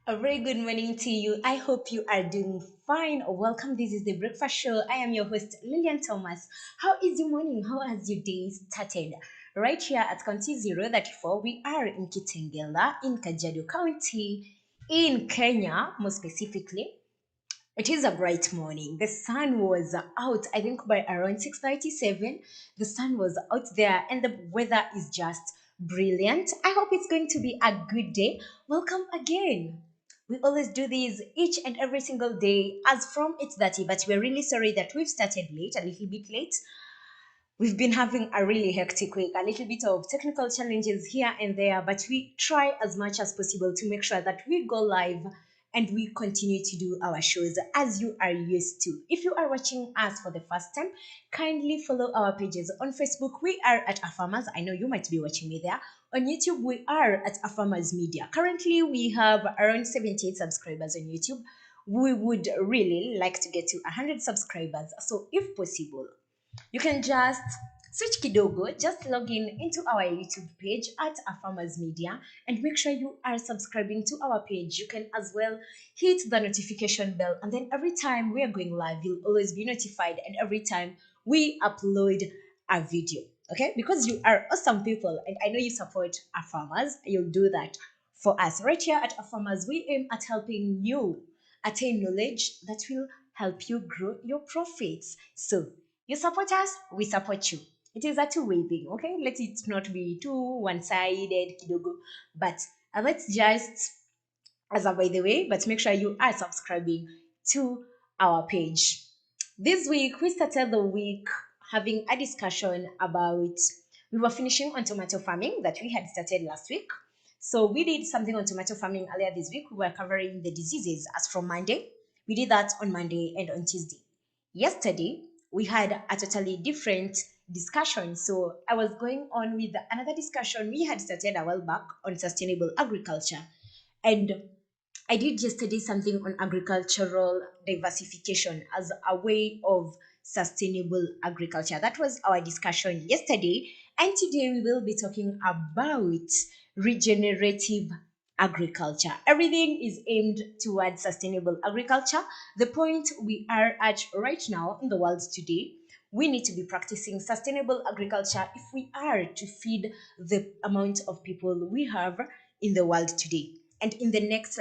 A very good morning to you. I hope you are doing fine. Welcome. This is the Breakfast Show. I am your host, Lillian Thomas. How is your morning? How has your day started? Right here at County 034, we are in Kitengela, in Kajiado County, in Kenya, more specifically. It is a bright morning. The sun was out, I think by around 6:37. The sun was out there and the weather is just brilliant. I hope it's going to be a good day. Welcome again. We always do this each and every single day as from 8:30, but we're really sorry that we've started late, a little bit late. We've been having a really hectic week, a little bit of technical challenges here and there, but we try as much as possible to make sure that we go live and we continue to do our shows as you are used to. If you are watching us for the first time, kindly follow our pages. On Facebook, we are at Afarmers. I know you might be watching me there. On YouTube, we are at Afarmers Media. Currently, we have around 78 subscribers on YouTube. We would really like to get to 100 subscribers. So if possible, you can just switch kidogo, just log in into our YouTube page at Farmers Media and make sure you are subscribing to our page. You can as well hit the notification bell, and then every time we are going live, you'll always be notified, and every time we upload a video. Okay, because you are awesome people and I know you support our farmers, you'll do that for us. Right here at our farmers, we aim at helping you attain knowledge that will help you grow your profits. So you support us, we support you. It is a two-way thing, okay? Let it not be too one-sided, kidogo. But let's just, as a by the way, but make sure you are subscribing to our page. This week, we started the week having a discussion about, we were finishing on tomato farming that we had started last week. So we did something on tomato farming earlier this week. We were covering the diseases as from Monday. We did that on Monday and on Tuesday. Yesterday, we had a totally different discussion. So I was going on with another discussion we had started a while back on sustainable agriculture. And I did yesterday something on agricultural diversification as a way of sustainable agriculture. That was our discussion yesterday. And today we will be talking about regenerative agriculture. Everything is aimed towards sustainable agriculture. The point we are at right now in the world today, we need to be practicing sustainable agriculture if we are to feed the amount of people we have in the world today. And in the next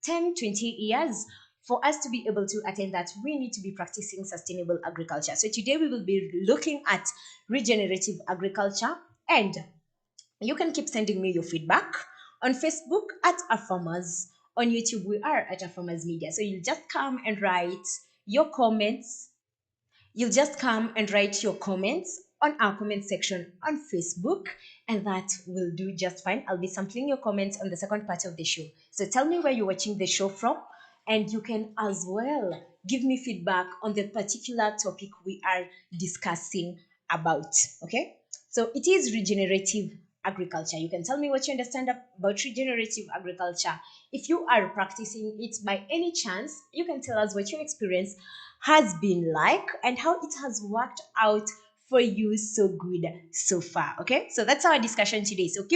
10, 20 years, for us to be able to attain that, we need to be practicing sustainable agriculture. So today we will be looking at regenerative agriculture, and you can keep sending me your feedback on Facebook at Farmers. On YouTube, we are at Farmers Media. So you'll just come and write your comments. You'll just come and write your comments on our comment section on Facebook, and that will do just fine. I'll be sampling your comments on the second part of the show. So tell me where you're watching the show from, and you can as well give me feedback on the particular topic we are discussing about. Okay, so it is regenerative agriculture. You can tell me what you understand about regenerative agriculture. If you are practicing it by any chance, you can tell us what your experience has been like and how it has worked out for you so good so far. Okay, so that's our discussion today. So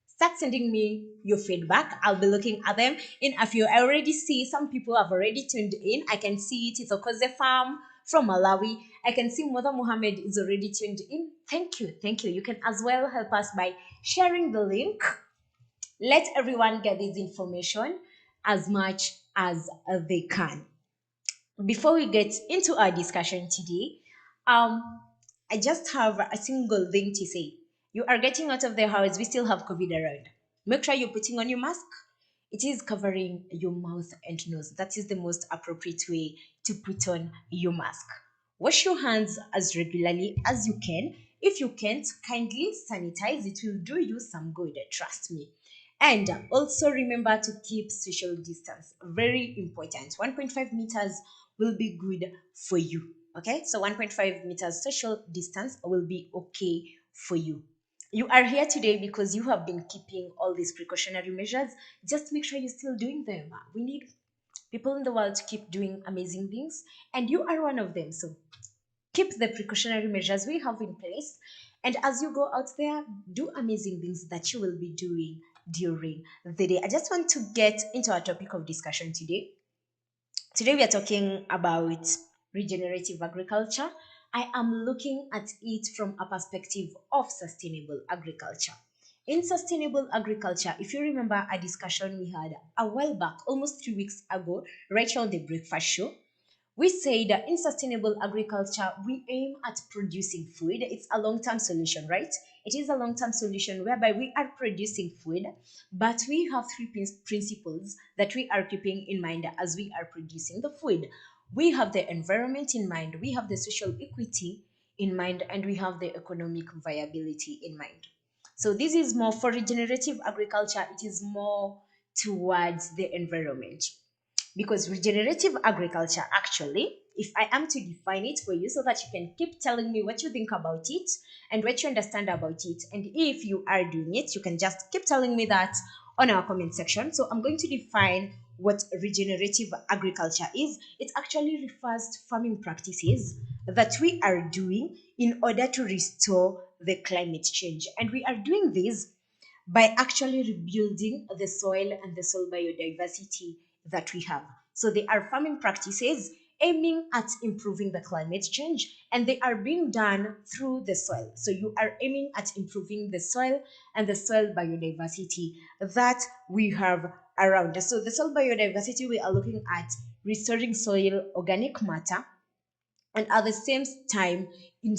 start sending me your feedback. I'll be looking at them in a few. I already see some people have already tuned in. I can see it. It's Okoze Farm from Malawi. I can see Mother Muhammad is already tuned in. Thank you. Thank you. You can as well help us by sharing the link. Let everyone get this information as much as they can. Before we get into our discussion today, I just have a single thing to say. You are getting out of the house, we still have COVID around. Make sure you're putting on your mask. It is covering your mouth and nose. That is the most appropriate way to put on your mask. Wash your hands as regularly as you can. If you can't, kindly sanitize. It will do you some good, trust me. And also remember to keep social distance. Very important. 1.5 meters will be good for you. Okay, so 1.5 meters social distance will be okay for you. You are here today because you have been keeping all these precautionary measures. Just make sure you're still doing them. We need people in the world to keep doing amazing things, and you are one of them. So keep the precautionary measures we have in place. And as you go out there, do amazing things that you will be doing during the day. I just want to get into our topic of discussion today. Today we are talking about regenerative agriculture. I am looking at it from a perspective of sustainable agriculture. In sustainable agriculture, if you remember a discussion we had a while back, almost 3 weeks ago, right here on the breakfast show, we say that in sustainable agriculture, we aim at producing food. It's a long term solution, right? It is a long term solution whereby we are producing food, but we have three principles that we are keeping in mind as we are producing the food. We have the environment in mind, we have the social equity in mind, and we have the economic viability in mind. So, this is more for regenerative agriculture, it is more towards the environment, because regenerative agriculture, actually, if I am to define it for you so that you can keep telling me what you think about it and what you understand about it, and if you are doing it, you can just keep telling me that on our comment section. So I'm going to define what regenerative agriculture is. It actually refers to farming practices that we are doing in order to restore the climate change, and we are doing this by actually rebuilding the soil and the soil biodiversity that we have. So they are farming practices aiming at improving the climate change, and they are being done through the soil. So you are aiming at improving the soil and the soil biodiversity that we have around us. So the soil biodiversity, we are looking at restoring soil organic matter, and at the same time in,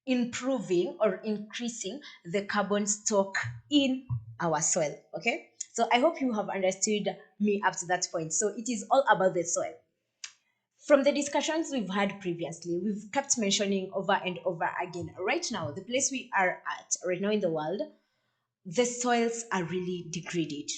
improving or increasing the carbon stock in our soil. Okay, so I hope you have understood me up to that point. So it is all about the soil. From the discussions we've had previously, we've kept mentioning over and over again, right now, the place we are at right now in the world, the soils are really degraded.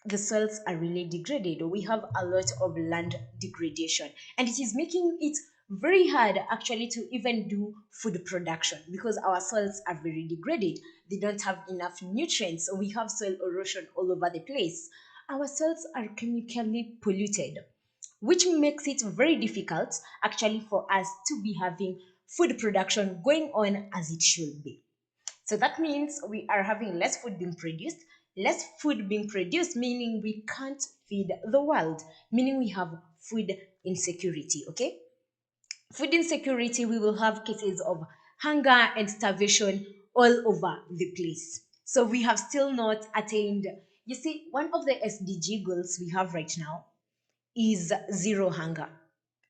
The soils are really degraded. We have a lot of land degradation, and it is making it very hard actually to even do food production because our soils are very degraded. They don't have enough nutrients. So we have soil erosion all over the place. Our soils are chemically polluted, which makes it very difficult actually for us to be having food production going on as it should be. So that means we are having less food being produced. Less food being produced, meaning we can't feed the world, meaning we have food insecurity. Okay? Food insecurity, we will have cases of hunger and starvation all over the place. So we have still not attained. You see, one of the SDG goals we have right now is zero hunger.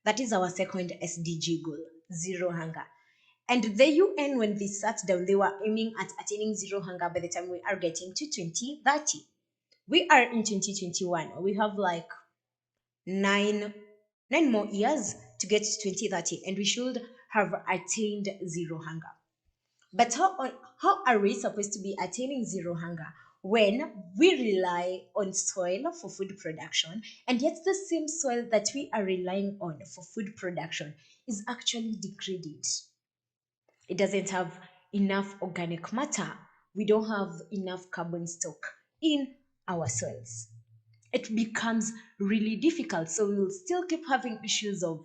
That is our second SDG goal, zero hunger. And the UN, when they sat down, they were aiming at attaining zero hunger by the time we are getting to 2030. We are in 2021. We have like nine, 9 more years to get to 2030, and we should have attained zero hunger. But how are we supposed to be attaining zero hunger when we rely on soil for food production, and yet the same soil that we are relying on for food production is actually degraded? It doesn't have enough organic matter. We don't have enough carbon stock in our soils. It becomes really difficult. So we'll still keep having issues of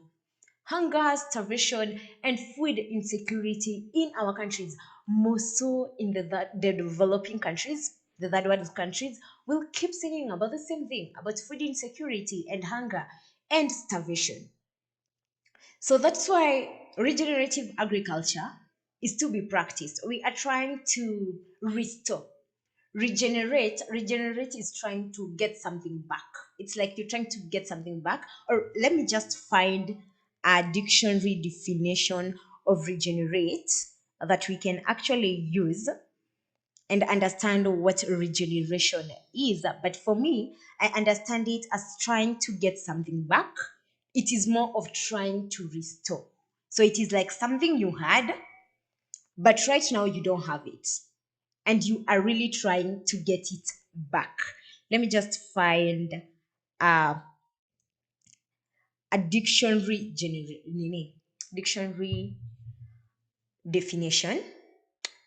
hunger, starvation, and food insecurity in our countries, more so in the developing countries, the third world countries. Will keep singing about the same thing, about food insecurity and hunger and starvation. So that's why regenerative agriculture is to be practiced. We are trying to restore. Regenerate is trying to get something back. It's like you're trying to get something back. Or let me just find a dictionary definition of regenerate that we can actually use and understand what regeneration is. But for me, I understand it as trying to get something back. It is more of trying to restore. So it is like something you had, but right now you don't have it. And you are really trying to get it back. Let me just find uh, a dictionary definition.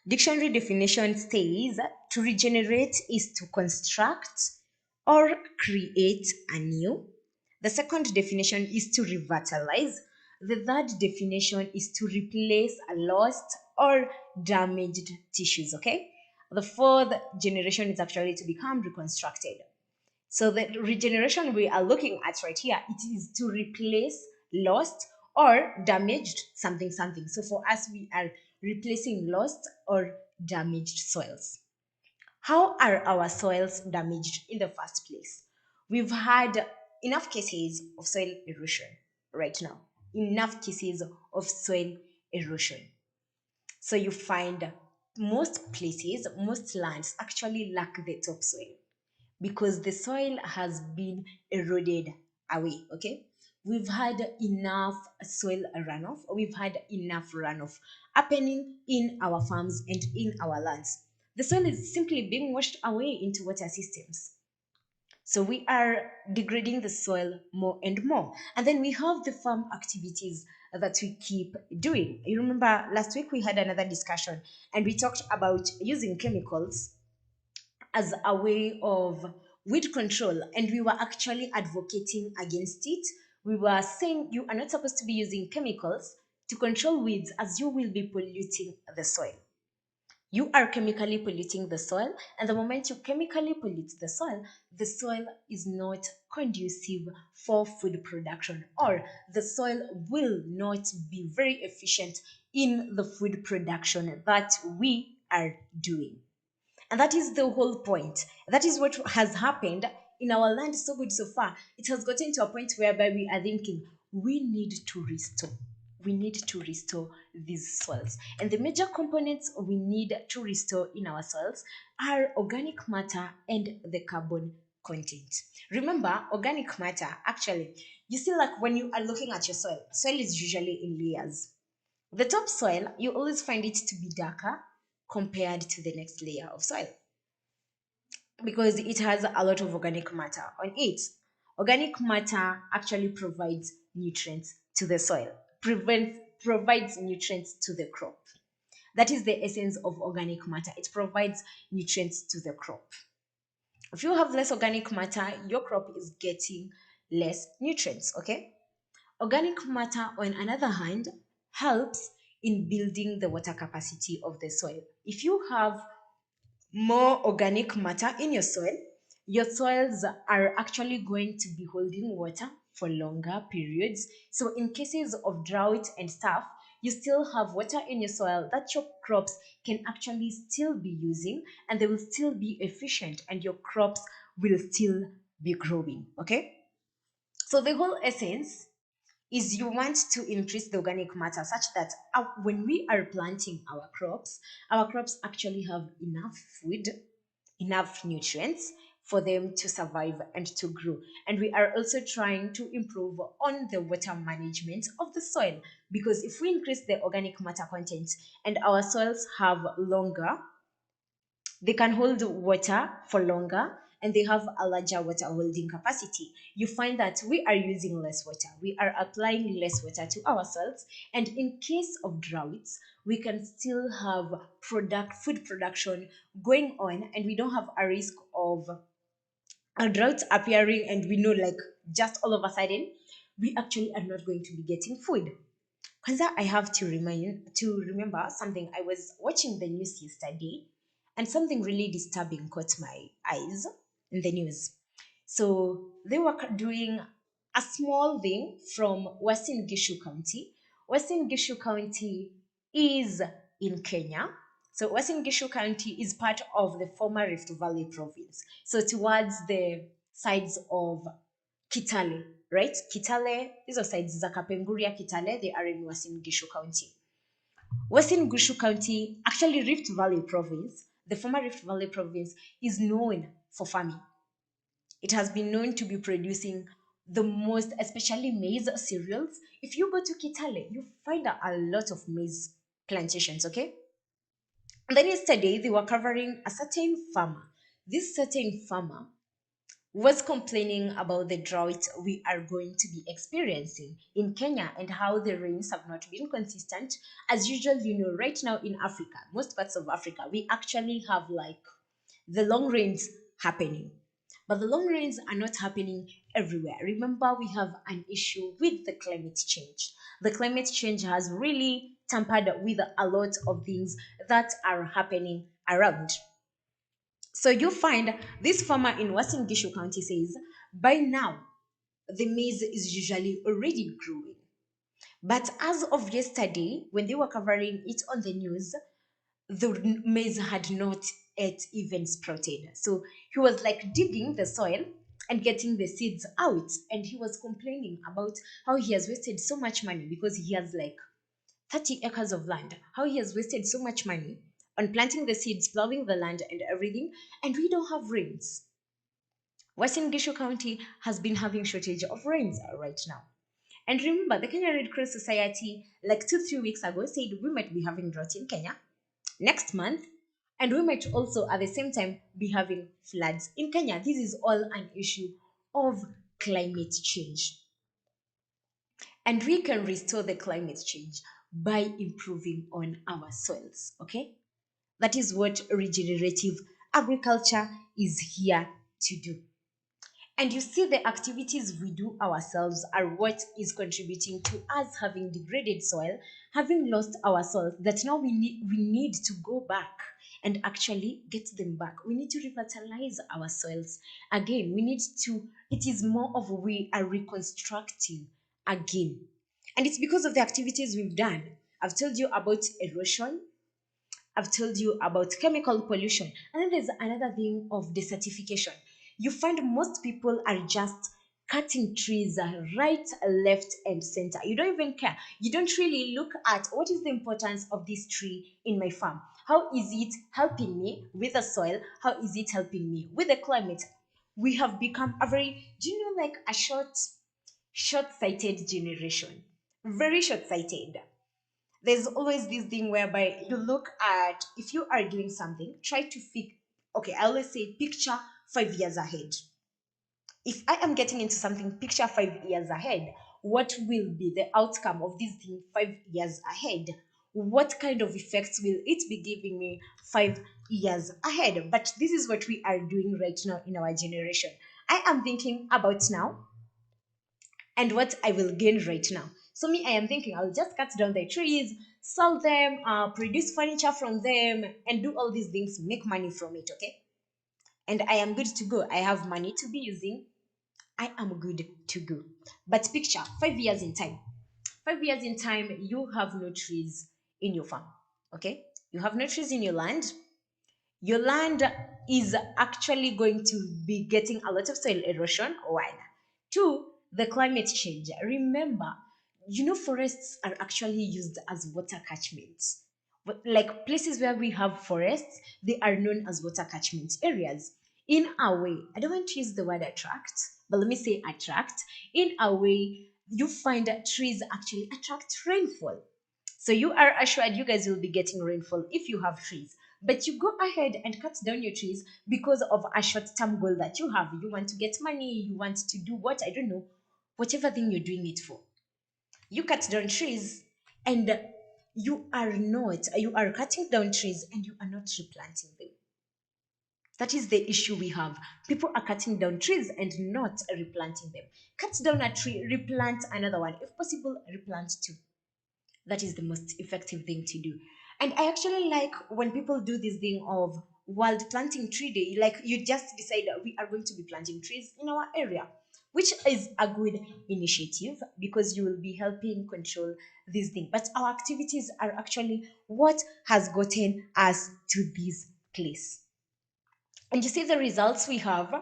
Dictionary definition says to regenerate is to construct or create anew. The second definition is to revitalize. The third definition is to replace a lost or damaged tissues. Okay. The fourth generation is actually to become reconstructed. So the regeneration we are looking at right here, it is to replace lost or damaged something something. So for us, we are replacing lost or damaged soils. How are our soils damaged in the first place? We've had enough cases of soil erosion right now. Enough cases of soil erosion. So you find most places, most lands actually lack the topsoil because the soil has been eroded away. Okay, we've had enough soil runoff, we've had enough runoff happening in our farms and in our lands. The soil is simply being washed away into water systems. So we are degrading the soil more and more. And then we have the farm activities that we keep doing. You remember last week we had another discussion and we talked about using chemicals as a way of weed control, and we were actually advocating against it. We were saying you are not supposed to be using chemicals to control weeds as you will be polluting the soil. You are chemically polluting the soil, and the moment you chemically pollute the soil is not conducive for food production, or the soil will not be very efficient in the food production that we are doing. And that is the whole point. That is what has happened in our land so good so far. It has gotten to a point whereby we are thinking we need to restore. We need to restore these soils. And the major components we need to restore in our soils are organic matter and the carbon content. Remember, organic matter, actually, you see, like when you are looking at your soil is usually in layers. The top soil, you always find it to be darker compared to the next layer of soil because it has a lot of organic matter on it. Organic matter actually provides nutrients to the soil, provides nutrients to the crop. That is the essence of organic matter. It provides nutrients to the crop. If you have less organic matter, your crop is getting less nutrients, okay? Organic matter, on another hand, helps in building the water capacity of the soil. If you have more organic matter in your soils are actually going to be holding water for longer periods. So, in cases of drought and stuff, you still have water in your soil that your crops can actually still be using, and they will still be efficient, and your crops will still be growing. Okay, so the whole essence is you want to increase the organic matter such that when we are planting our crops actually have enough food, enough nutrients for them to survive and to grow. And we are also trying to improve on the water management of the soil, because if we increase the organic matter content and our soils have longer, they can hold water for longer and they have a larger water holding capacity. You find that we are using less water, we are applying less water to our soils, and in case of droughts, we can still have food production going on, and we don't have a risk of a drought appearing, and we know, like, just all of a sudden we actually are not going to be getting food. Kwanza, I have to remember something. I was watching the news yesterday, and something really disturbing caught my eyes in the news. So they were doing a small thing from Western Gishu County. Western Gishu County is in Kenya. So Western Gishu County is part of the former Rift Valley province. So towards the sides of Kitale, right? Kitale, these are sides Zakapenguria, Kitale, they are in Western Gishu County. Western Gishu County, actually Rift Valley province, the former Rift Valley province is known for farming. It has been known to be producing the most, especially maize cereals. If you go to Kitale, you find a lot of maize plantations, okay? And then yesterday, they were covering a certain farmer. This certain farmer was complaining about the drought we are going to be experiencing in Kenya and how the rains have not been consistent. As usual, you know, right now in Africa, most parts of Africa, we actually have like the long rains happening. But the long rains are not happening everywhere. Remember, we have an issue with the climate change. The climate change has really tampered with a lot of things that are happening around. So you find this farmer in Western Gishu County says by now the maize is usually already growing. But as of yesterday, when they were covering it on the news, the maize had not yet even sprouted. So he was like digging the soil and getting the seeds out. And he was complaining about how he has wasted so much money because he has like 30 acres of land. How he has wasted so much money on planting the seeds, plowing the land, and everything. And we don't have rains. Western Gishu County has been having shortage of rains right now. And remember, the Kenya Red Cross Society, like 2, 3 weeks ago, said we might be having drought in Kenya next month, and we might also at the same time be having floods in Kenya. This is all an issue of climate change. And we can restore the climate change by improving on our soils, okay? That is what regenerative agriculture is here to do. And you see, the activities we do ourselves are what is contributing to us having degraded soil, having lost our soil, that now we need to go back and actually get them back. We need to revitalize our soils again. We need to, it is more of we are reconstructing again. And it's because of the activities we've done. I've told you about erosion, I've told you about chemical pollution. And then there's another thing of desertification. You find most people are just cutting trees right, left, and center. You don't even care. You don't really look at what is the importance of this tree in my farm. How is it helping me with the soil? How is it helping me with the climate? We have become a very, do you know, like a short-sighted generation. Very short-sighted. There's always this thing whereby you look at, if you are doing something, try to fix, okay, I always say picture 5 years ahead. If I am getting into something, picture 5 years ahead. What will be the outcome of this thing 5 years ahead? What kind of effects will it be giving me 5 years ahead? But this is what we are doing right now in our generation. I am thinking about now and what I will gain right now. So me, I am thinking I'll just cut down the trees, sell them, produce furniture from them, and do all these things, make money from it, okay? And I am good to go. I have money to be using. I am good to go. But picture 5 years in time. 5 years in time, you have no trees in your farm, okay? You have no trees in your land is actually going to be getting a lot of soil erosion. One. Two, the climate change. Remember, you know, forests are actually used as water catchments. But like places where we have forests, they are known as water catchment areas. In a way, I don't want to use the word attract, but let me say attract. In a way, you find that trees actually attract rainfall. So you are assured you guys will be getting rainfall if you have trees. But you go ahead and cut down your trees because of a short-term goal that you have. You want to get money, you want to do what, I don't know, whatever thing you're doing it for. You cut down trees and you are cutting down trees and you are not replanting them. That is the issue we have. People are cutting down trees and not replanting them. Cut down a tree, replant another one. If possible, replant two. That is the most effective thing to do. And I actually like when people do this thing of World Planting Tree Day, like you just decide that we are going to be planting trees in our area, which is a good initiative because you will be helping control this thing. But our activities are actually what has gotten us to this place. And you see the results we have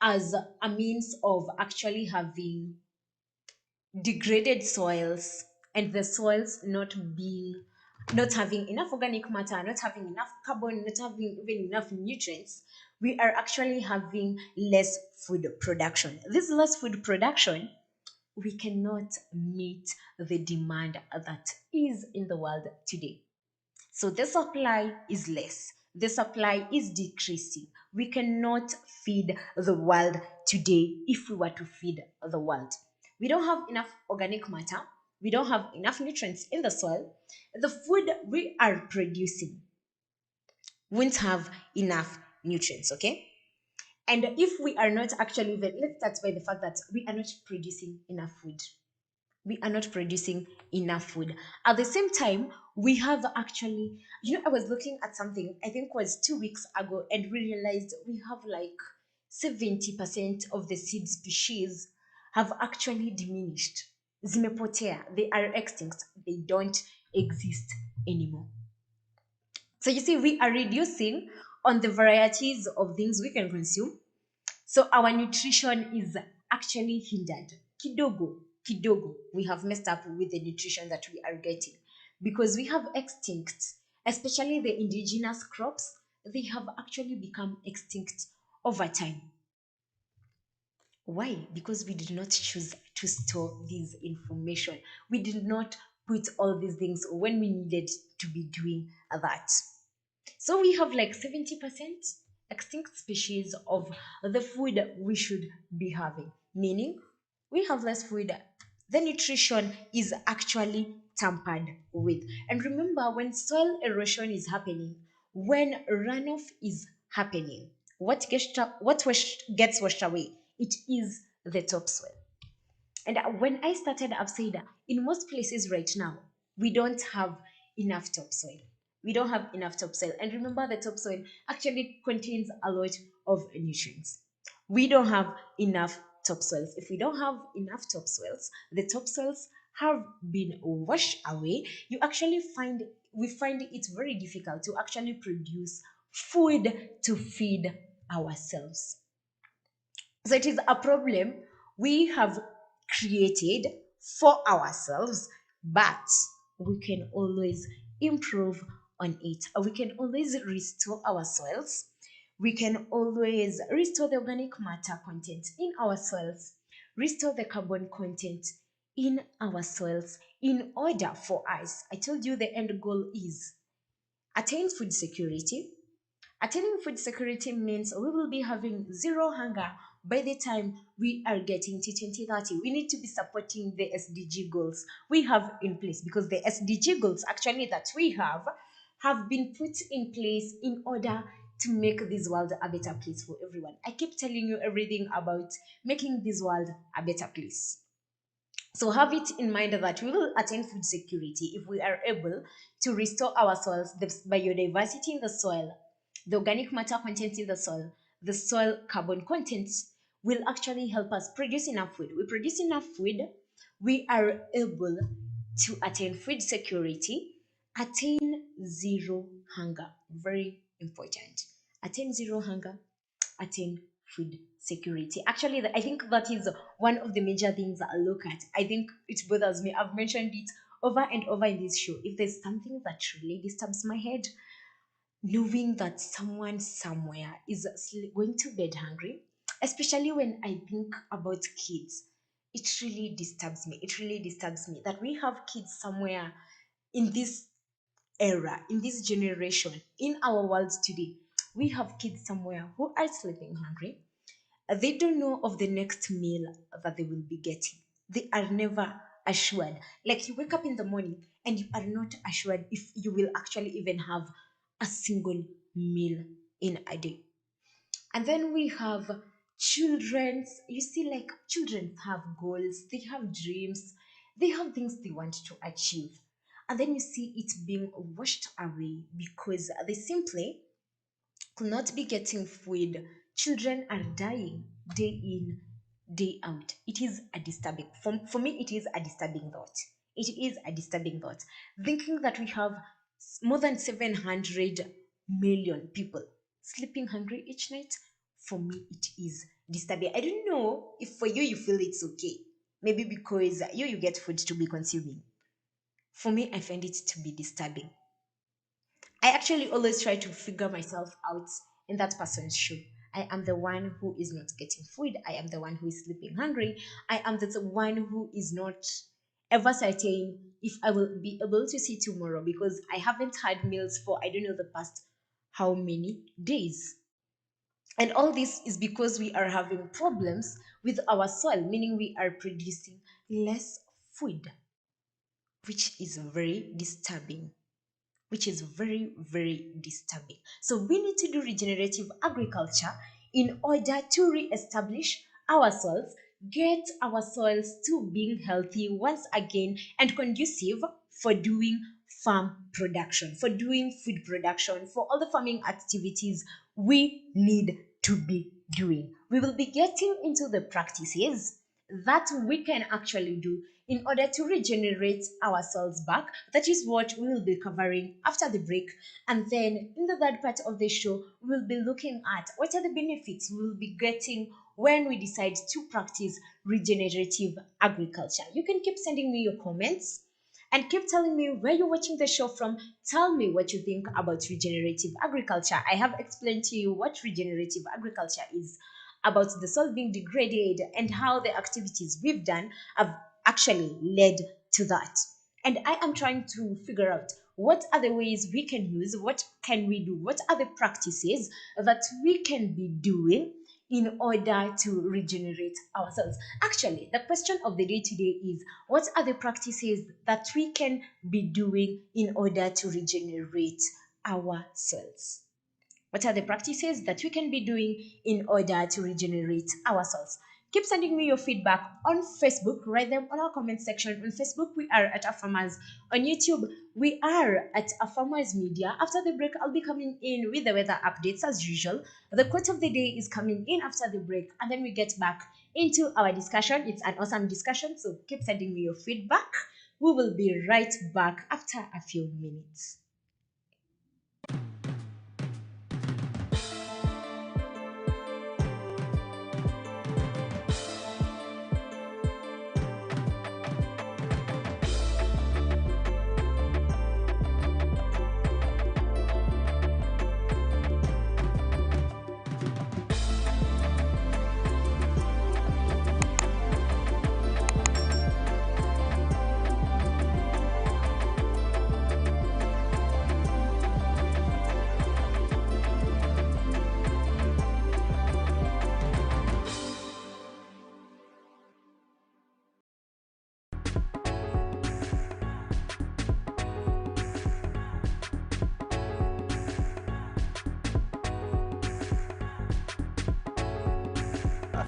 as a means of actually having degraded soils and the soils not having enough organic matter, not having enough carbon, not having even enough nutrients, we are actually having less food production. This less food production, we cannot meet the demand that is in the world today. So the supply is less. The supply is decreasing. We cannot feed the world today if we were to feed the world. We don't have enough organic matter. We don't have enough nutrients in the soil. The food we are producing won't have enough nutrients, okay? And if we are not actually, let's start by the fact that we are not producing enough food. We are not producing enough food. At the same time, we have actually, I was looking at something, I think was 2 weeks ago, and we realized we have like 70% of the seed species have actually diminished. Zimepotea, they are extinct, they don't exist anymore. So you see, we are reducing on the varieties of things we can consume, so our nutrition is actually hindered. Kidogo, kidogo, we have messed up with the nutrition that we are getting because we have extinct, especially the indigenous crops, they have actually become extinct over time. Why? Because we did not choose to store this information. We did not put all these things when we needed to be doing that. So we have like 70% extinct species of the food we should be having, meaning we have less food. The nutrition is actually tampered with. And remember, when soil erosion is happening, when runoff is happening, gets washed away? It is the topsoil. And when I started, I've said in most places right now, we don't have enough topsoil. We don't have enough topsoil. And remember, the topsoil actually contains a lot of nutrients. We don't have enough topsoils. If we don't have enough topsoils, the topsoils have been washed away. We find it very difficult to actually produce food to feed ourselves. So it is a problem we have created for ourselves, but we can always improve on it. We can always restore our soils. We can always restore the organic matter content in our soils, restore the carbon content in our soils in order for us. I told you the end goal is attain food security. Attaining food security means we will be having zero hunger by the time we are getting to 2030. We need to be supporting the SDG goals we have in place, because the SDG goals actually that we have been put in place in order to make this world a better place for everyone. I keep telling you everything about making this world a better place. So have it in mind that we will attain food security if we are able to restore our soils, the biodiversity in the soil, the organic matter content in the soil carbon content will actually help us produce enough food. We produce enough food, we are able to attain food security, attain zero hunger. Very important. Attain zero hunger, attain food security. Actually, I think that is one of the major things I look at. I think it bothers me. I've mentioned it over and over in this show. If there's something that really disturbs my head, knowing that someone somewhere is going to bed hungry, especially when I think about kids, it really disturbs me. It really disturbs me that we have kids somewhere in this era, in this generation, in our world today. We have kids somewhere who are sleeping hungry. They don't know of the next meal that they will be getting. They are never assured. Like, you wake up in the morning and you are not assured if you will actually even have a single meal in a day. And then we have children's, you see, like, children have goals, they have dreams, they have things they want to achieve. And then you see it being washed away because they simply could not be getting food. Children are dying day in, day out. It is a disturbing, for me, it is a disturbing thought. It is a disturbing thought. Thinking that we have more than 700 million people sleeping hungry each night, for me, it is disturbing. I don't know if for you, you feel it's okay. Maybe because you get food to be consuming. For me, I find it to be disturbing. I actually always try to figure myself out in that person's shoe. I am the one who is not getting food. I am the one who is sleeping hungry. I am the one who is not ever certain if I will be able to see tomorrow, because I haven't had meals for I don't know the past how many days. And all this is because we are having problems with our soil, meaning we are producing less food, which is very disturbing, which is very, very disturbing. So we need to do regenerative agriculture in order to re-establish our soils, get our soils to being healthy once again and conducive for doing farm production, for doing food production, for all the farming activities we need to be doing. We will be getting into the practices that we can actually do in order to regenerate our cells back. That is what we will be covering after the break. And then in the third part of the show, we'll be looking at what are the benefits we will be getting when we decide to practice regenerative agriculture. You can keep sending me your comments and keep telling me where you're watching the show from. Tell me what you think about regenerative agriculture. I have explained to you what regenerative agriculture is, about the soil being degraded and how the activities we've done have actually led to that. And I am trying to figure out what are the ways we can use, what can we do, what are the practices that we can be doing in order to regenerate ourselves. Actually, the question of the day today is, what are the practices that we can be doing in order to regenerate our cells? What are the practices that we can be doing in order to regenerate ourselves? Keep sending me your feedback on Facebook. Write them on our comment section. On Facebook, we are at Farmers. On YouTube, we are at Farmers Media. After the break, I'll be coming in with the weather updates as usual. The quote of the day is coming in after the break, and then we get back into our discussion. It's an awesome discussion, so keep sending me your feedback. We will be right back after a few minutes.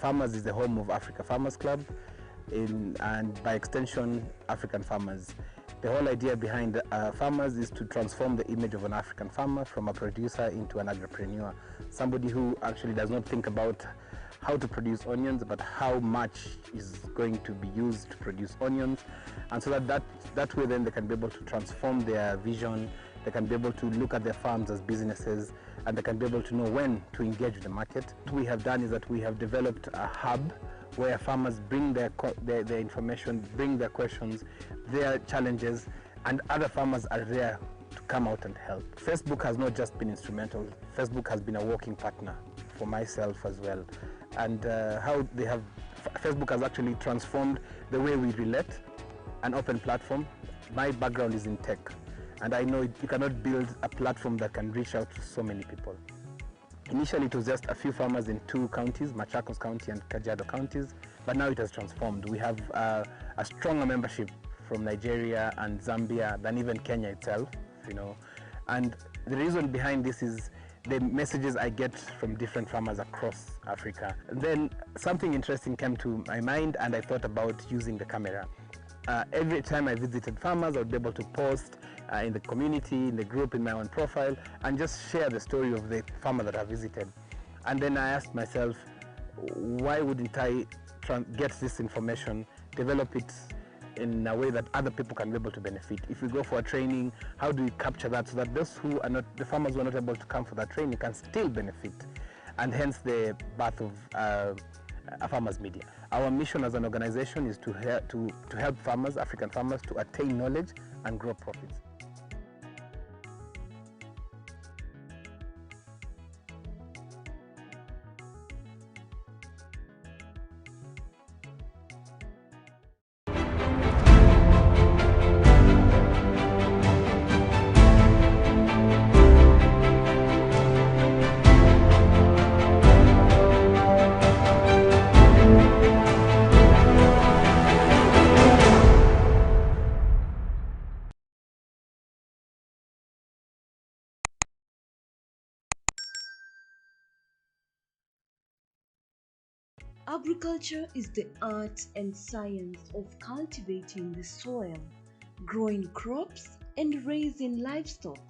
Farmers is the home of Africa Farmers Club and by extension African farmers. The whole idea behind Farmers is to transform the image of an African farmer from a producer into an agripreneur, somebody who actually does not think about how to produce onions, but how much is going to be used to produce onions, and so that way then they can be able to transform their vision, they can be able to look at their farms as businesses, and they can be able to know when to engage with the market. What we have done is that we have developed a hub where farmers bring their information, bring their questions, their challenges, and other farmers are there to come out and help. Facebook has not just been instrumental, Facebook has been a working partner for myself as well. And Facebook has actually transformed the way we relate, an open platform. My background is in tech, and I know you cannot build a platform that can reach out to so many people. Initially, it was just a few farmers in 2 counties, Machakos County and Kajiado counties, but now it has transformed. We have a stronger membership from Nigeria and Zambia than even Kenya itself, And the reason behind this is the messages I get from different farmers across Africa. And then something interesting came to my mind, and I thought about using the camera. Every time I visited farmers, I would be able to post in the community, in the group, in my own profile, and just share the story of the farmer that I visited. And then I asked myself, why wouldn't I get this information, develop it in a way that other people can be able to benefit? If we go for a training, how do we capture that so that those who are not, the farmers who are not able to come for that training can still benefit? And hence the birth of a Farmers Media. Our mission as an organization is to help farmers, African farmers, to attain knowledge and grow profits. Agriculture is the art and science of cultivating the soil, growing crops, and raising livestock.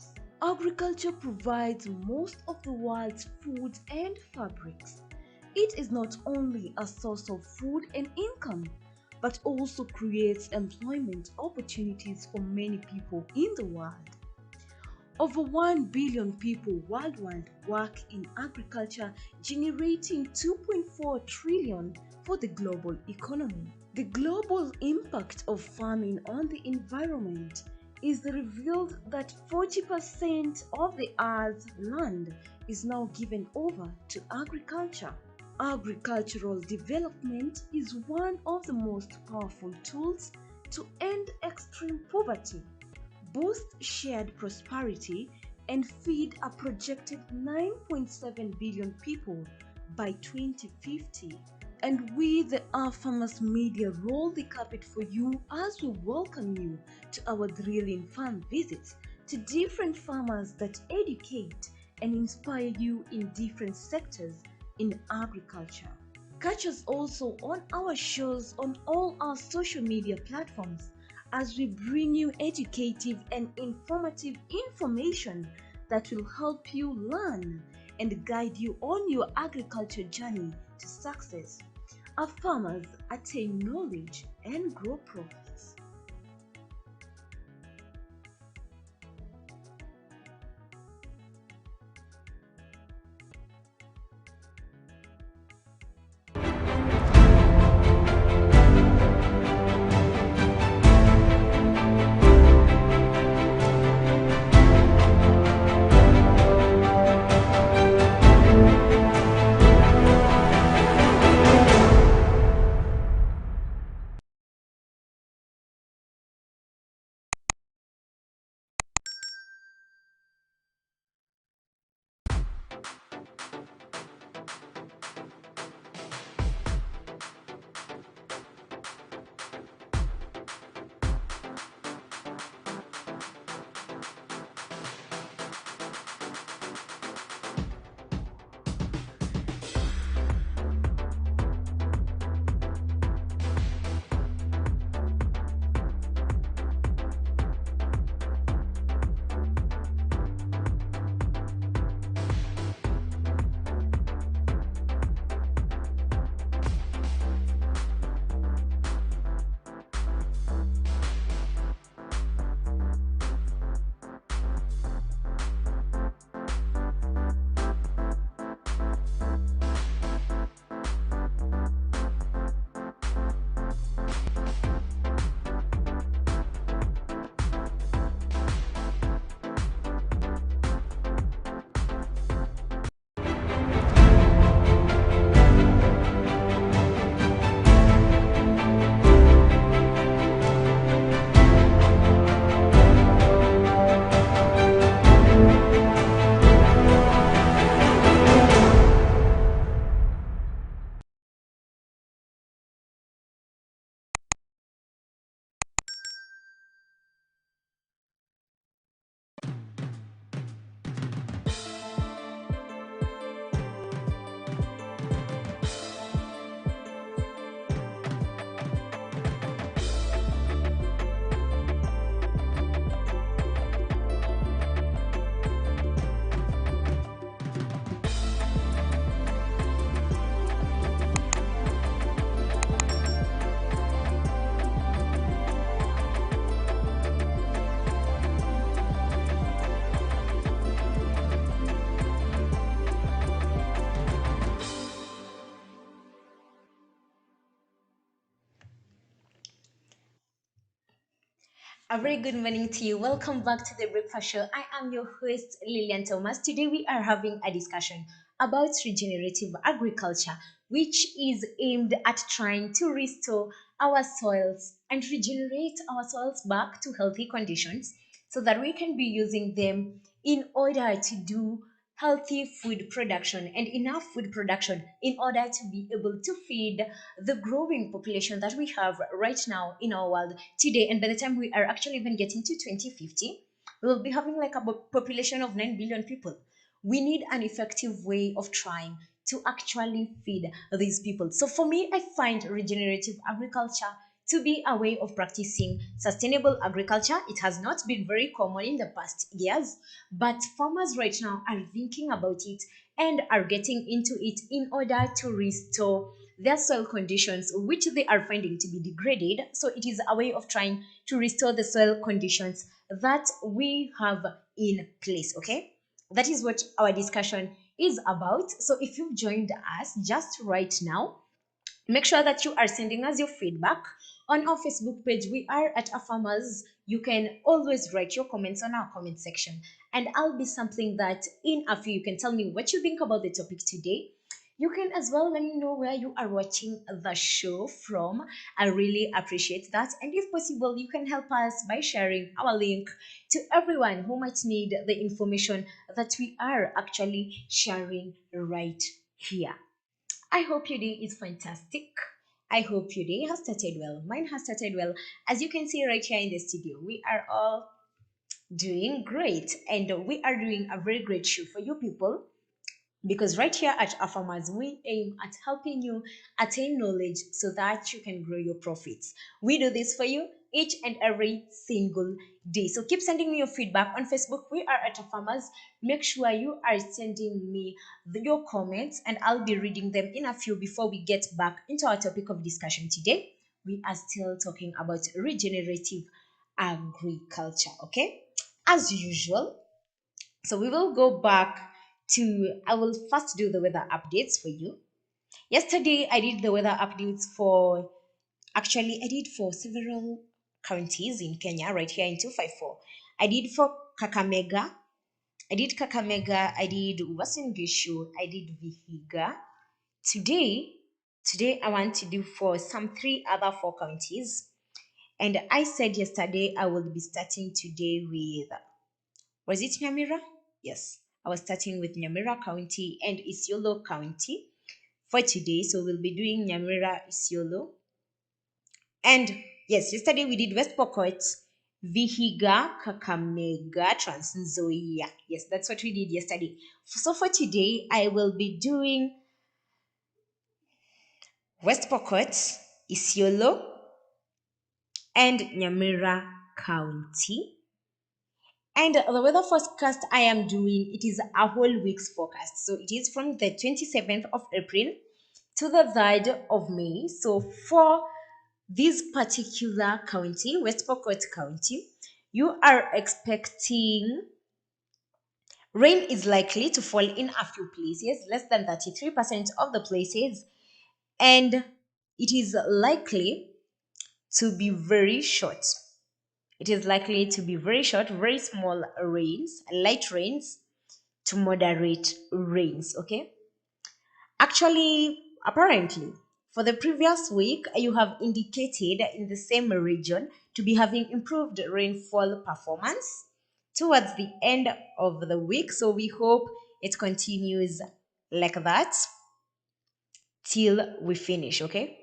Agriculture provides most of the world's food and fabrics. It is not only a source of food and income, but also creates employment opportunities for many people in the world. Over 1 billion people worldwide work in agriculture, generating 2.4 trillion for the global economy. The global impact of farming on the environment is revealed that 40% of the Earth's land is now given over to agriculture. Agricultural development is one of the most powerful tools to end extreme poverty, boost shared prosperity, and feed a projected 9.7 billion people by 2050. And we, the Our Farmers Media, roll the carpet for you as we welcome you to our thrilling farm visits to different farmers that educate and inspire you in different sectors in agriculture. Catch us also on our shows on all our social media platforms as we bring you educative and informative information that will help you learn and guide you on your agriculture journey to success. Our farmers attain knowledge and grow profits. A very good morning to you. Welcome back to the Breakfast Show. I am your host, Lillian Thomas. Today we are having a discussion about regenerative agriculture, which is aimed at trying to restore our soils and regenerate our soils back to healthy conditions so that we can be using them in order to do healthy food production and enough food production in order to be able to feed the growing population that we have right now in our world today. And by the time we are actually even getting to 2050, we will be having like a population of 9 billion people. We need an effective way of trying to actually feed these people. So for me, I find regenerative agriculture to be a way of practicing sustainable agriculture. It has not been very common in the past years, but farmers right now are thinking about it and are getting into it in order to restore their soil conditions, which they are finding to be degraded. So it is a way of trying to restore the soil conditions that we have in place. Okay, that is what our discussion is about. So if you've joined us just right now, make sure that you are sending us your feedback on our Facebook page. We are at our farmers. You can always write your comments on our comment section, and I'll be sampling that in a few. You can tell me what you think about the topic today. You can as well let me know where you are watching the show from. I really appreciate that. And if possible, you can help us by sharing our link to everyone who might need the information that we are actually sharing right here. I hope your day is fantastic. I hope your day has started well. Mine has started well. As you can see right here in the studio, we are all doing great, and we are doing a very great show for you people, because right here at Farmers, we aim at helping you attain knowledge so that you can grow your profits. We do this for you each and every single day. So keep sending me your feedback on Facebook. We are at Farmers. Make sure you are sending me your comments, and I'll be reading them in a few before we get back into our topic of discussion today. We are still talking about regenerative agriculture. Okay, as usual, so we will go back to, I will first do the weather updates for you. Yesterday, I did the weather updates for, actually, I did for several counties in Kenya, right here in 254. I did for Kakamega. I did Uasin Gishu, I did Vihiga. Today, today I want to do for some three other four counties. And I said yesterday I will be starting today with, was it Nyamira? Yes, I was starting with Nyamira County and Isiolo County for today. So we'll be doing Nyamira, Isiolo. And yes, yesterday we did West Pokot, Vihiga, Kakamega, Trans Nzoia. Yes, that's what we did yesterday. So for today, I will be doing West Pokot, Isiolo, and Nyamira County. And the weather forecast I am doing, it is a whole week's forecast. So it is from the 27th of April to the 3rd of May. So for this particular county, West Pokot County, you are expecting rain is likely to fall in a few places, less than 33% of the places, and it is likely to be very short. It is likely to be very short, very small rains, light rains to moderate rains. Okay. Actually, apparently, for the previous week, you have indicated in the same region to be having improved rainfall performance towards the end of the week. So we hope it continues like that till we finish. Okay.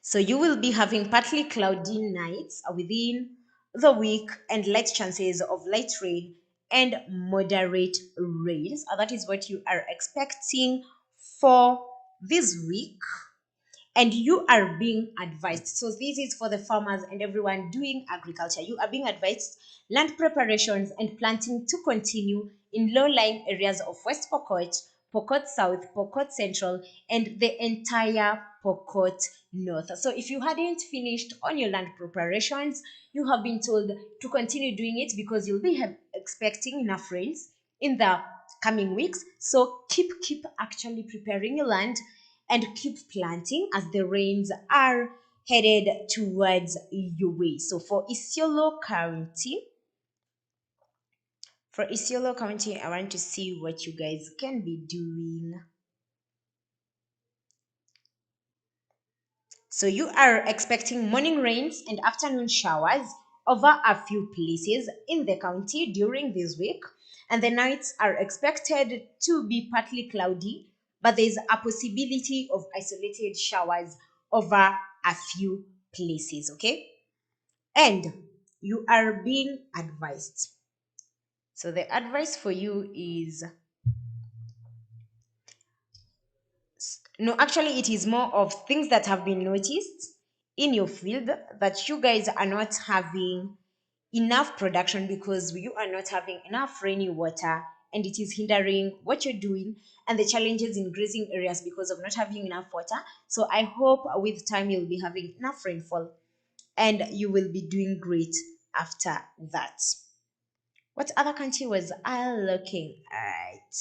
So you will be having partly cloudy nights within the week and light chances of light rain and moderate rains. That is what you are expecting for this week, and you are being advised. So this is for the farmers and everyone doing agriculture. You are being advised land preparations and planting to continue in low-lying areas of West Pokot, Pokot South, Pokot Central, and the entire Pokot North. So if you hadn't finished on your land preparations, you have been told to continue doing it because you'll be expecting enough rains in the coming weeks. So keep actually preparing your land and keep planting as the rains are headed towards your way. So for Isiolo County, I want to see what you guys can be doing. So you are expecting morning rains and afternoon showers over a few places in the county during this week, and the nights are expected to be partly cloudy, but there's a possibility of isolated showers over a few places. Okay, and you are being advised So the advice for you is no, actually, it is more of things that have been noticed in your field that you guys are not having enough production because you are not having enough rainy water and it is hindering what you're doing, and the challenges in grazing areas because of not having enough water. So I hope with time you'll be having enough rainfall and you will be doing great after that. What other country was I looking at?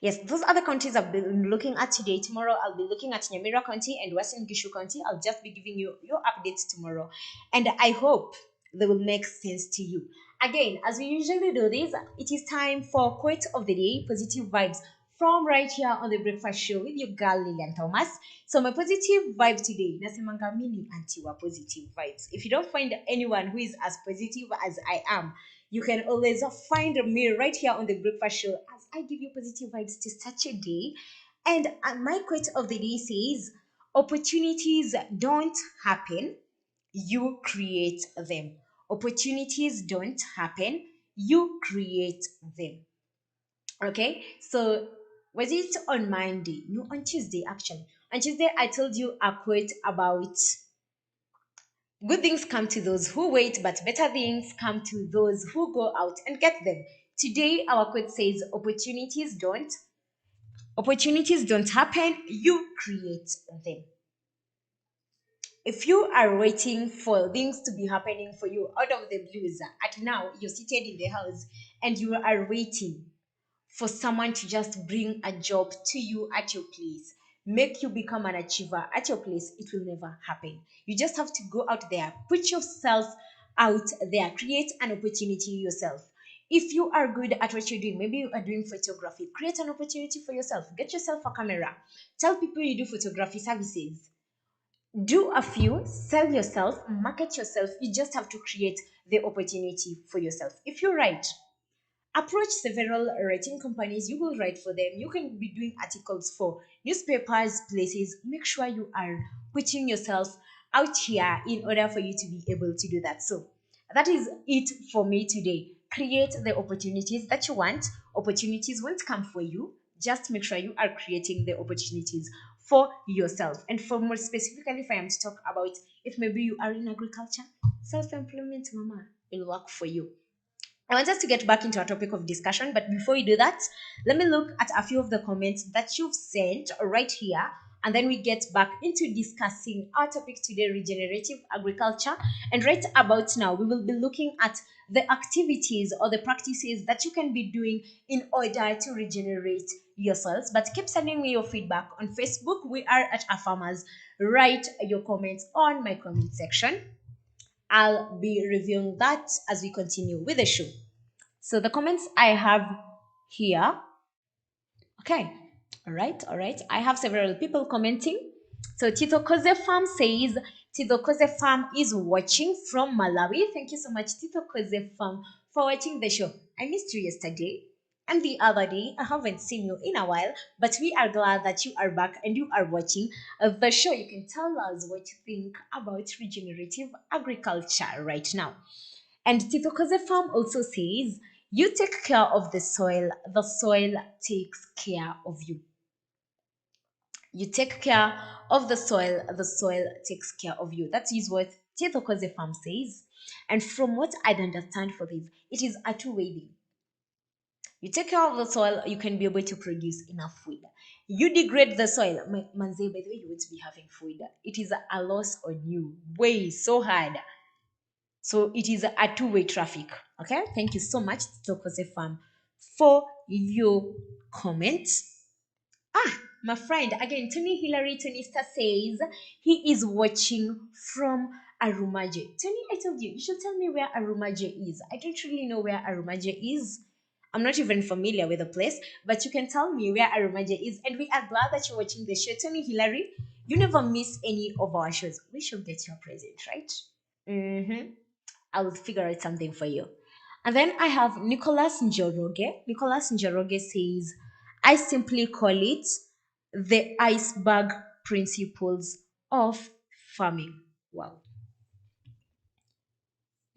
Yes, those other counties I've been looking at today. Tomorrow I'll be looking at Nyamira County and Western Gishu County. I'll just be giving you your updates tomorrow. And I hope they will make sense to you. Again, as we usually do this, it is time for quote of the day, positive vibes from right here on the Breakfast Show with your girl Lillian Thomas. So my positive vibe today, nasemanga mini anti-wa positive vibes. If you don't find anyone who is as positive as I am, you can always find me right here on the Breakfast Show as I give you positive vibes to start your day. And my quote of the day says, opportunities don't happen, you create them. Opportunities don't happen, you create them. Okay, so was it on Monday? No, on Tuesday actually. On Tuesday, I told you a quote about good things come to those who wait, but better things come to those who go out and get them. Today, our quote says, opportunities don't happen, you create them. If you are waiting for things to be happening for you out of the blues, at now you're seated in the house and you are waiting for someone to just bring a job to you at your place, make you become an achiever at your place, it will never happen. You just have to go out there, put yourself out there, create an opportunity yourself. If you are good at what you're doing, maybe you are doing photography, create an opportunity for yourself. Get yourself a camera. Tell people you do photography services. Do a few, sell yourself, market yourself. You just have to create the opportunity for yourself. If you write, approach several writing companies. You will write for them. You can be doing articles for newspapers, places. Make sure you are putting yourself out here in order for you to be able to do that. So that is it for me today. Create the opportunities that you want. Opportunities won't come for you. Just make sure you are creating the opportunities for yourself. And for more specifically, if I am to talk about, if maybe you are in agriculture, self-employment, mama, will work for you. I want us to get back into our topic of discussion, but before we do that, let me look at a few of the comments that you've sent right here, and then we get back into discussing our topic today, regenerative agriculture. And right about now, we will be looking at the activities or the practices that you can be doing in order to regenerate yourselves. But keep sending me your feedback on Facebook. We are at our farmers. Write your comments on my comment section. I'll be reviewing that as we continue with the show. So the comments I have here, okay, all right. I have several people commenting. So Tito Koze Farm says, Tito Koze Farm is watching from Malawi. Thank you so much, Tito Koze Farm, for watching the show. I missed you yesterday and the other day. I haven't seen you in a while, but we are glad that you are back and you are watching the show. You can tell us what you think about regenerative agriculture right now. And Tito Koze Farm also says, you take care of the soil takes care of you. You take care of the soil takes care of you. That is what Tito Koze Farm says. And from what I understand for this, it is a two-way thing. You take care of the soil, you can be able to produce enough food. You degrade the soil, manze, by the way, you won't be having food. It is a loss on you. Way so hard. So it is a two-way traffic. Okay. Thank you so much, Tokose Farm, for your comment. My friend, again, Tony Hillary Tonista says he is watching from Arumaje. Tony, I told you, you should tell me where Arumaje is. I don't really know where Arumaje is. I'm not even familiar with the place, but you can tell me where Arumaje is. And we are glad that you're watching the show. Tony Hillary, you never miss any of our shows. We should get your present, right? Mm-hmm. I will figure out something for you. And then I have Nicholas Njoroge. Nicholas Njoroge says, I simply call it the iceberg principles of farming. Wow.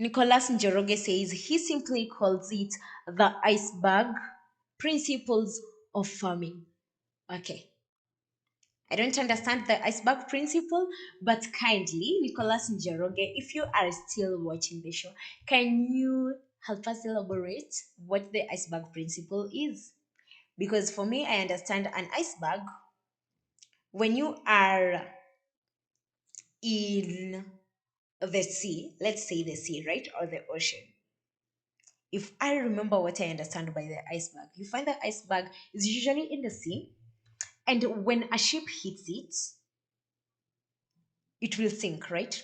Nicholas Njoroge says he simply calls it the iceberg principles of farming. Okay. I don't understand the iceberg principle, but kindly, Nicholas Njoroge, if you are still watching the show, can you help us elaborate what the iceberg principle is? Because for me, I understand an iceberg when you are in the sea, let's say the sea, right? Or the ocean. If I remember what I understand by the iceberg, you find the iceberg is usually in the sea, and when a ship hits it, it will sink, right?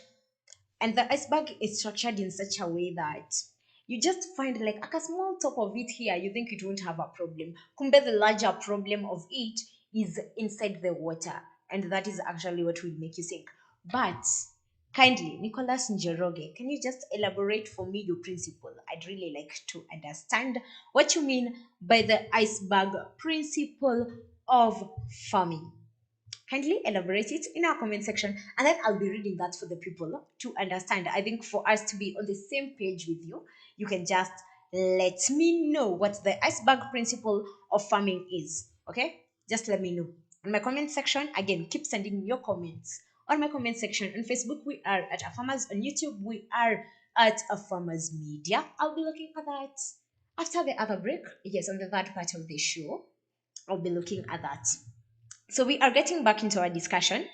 And the iceberg is structured in such a way that you just find like a small top of it here, you think it won't have a problem. Kumbe the larger problem of it is inside the water, and that is actually what will make you sink. But kindly, Nicholas Njoroge, can you just elaborate for me your principle? I'd really like to understand what you mean by the iceberg principle of farming. Kindly elaborate it in our comment section, and then I'll be reading that for the people to understand. I think for us to be on the same page with you, you can just let me know what the iceberg principle of farming is. Okay, just let me know in my comment section. Again, keep sending your comments on my comment section. On Facebook we are at a farmers, on YouTube we are at a farmers media. I'll be looking at that after the other break. Yes, on the third part of the show I'll be looking at that. So we are getting back into our discussion.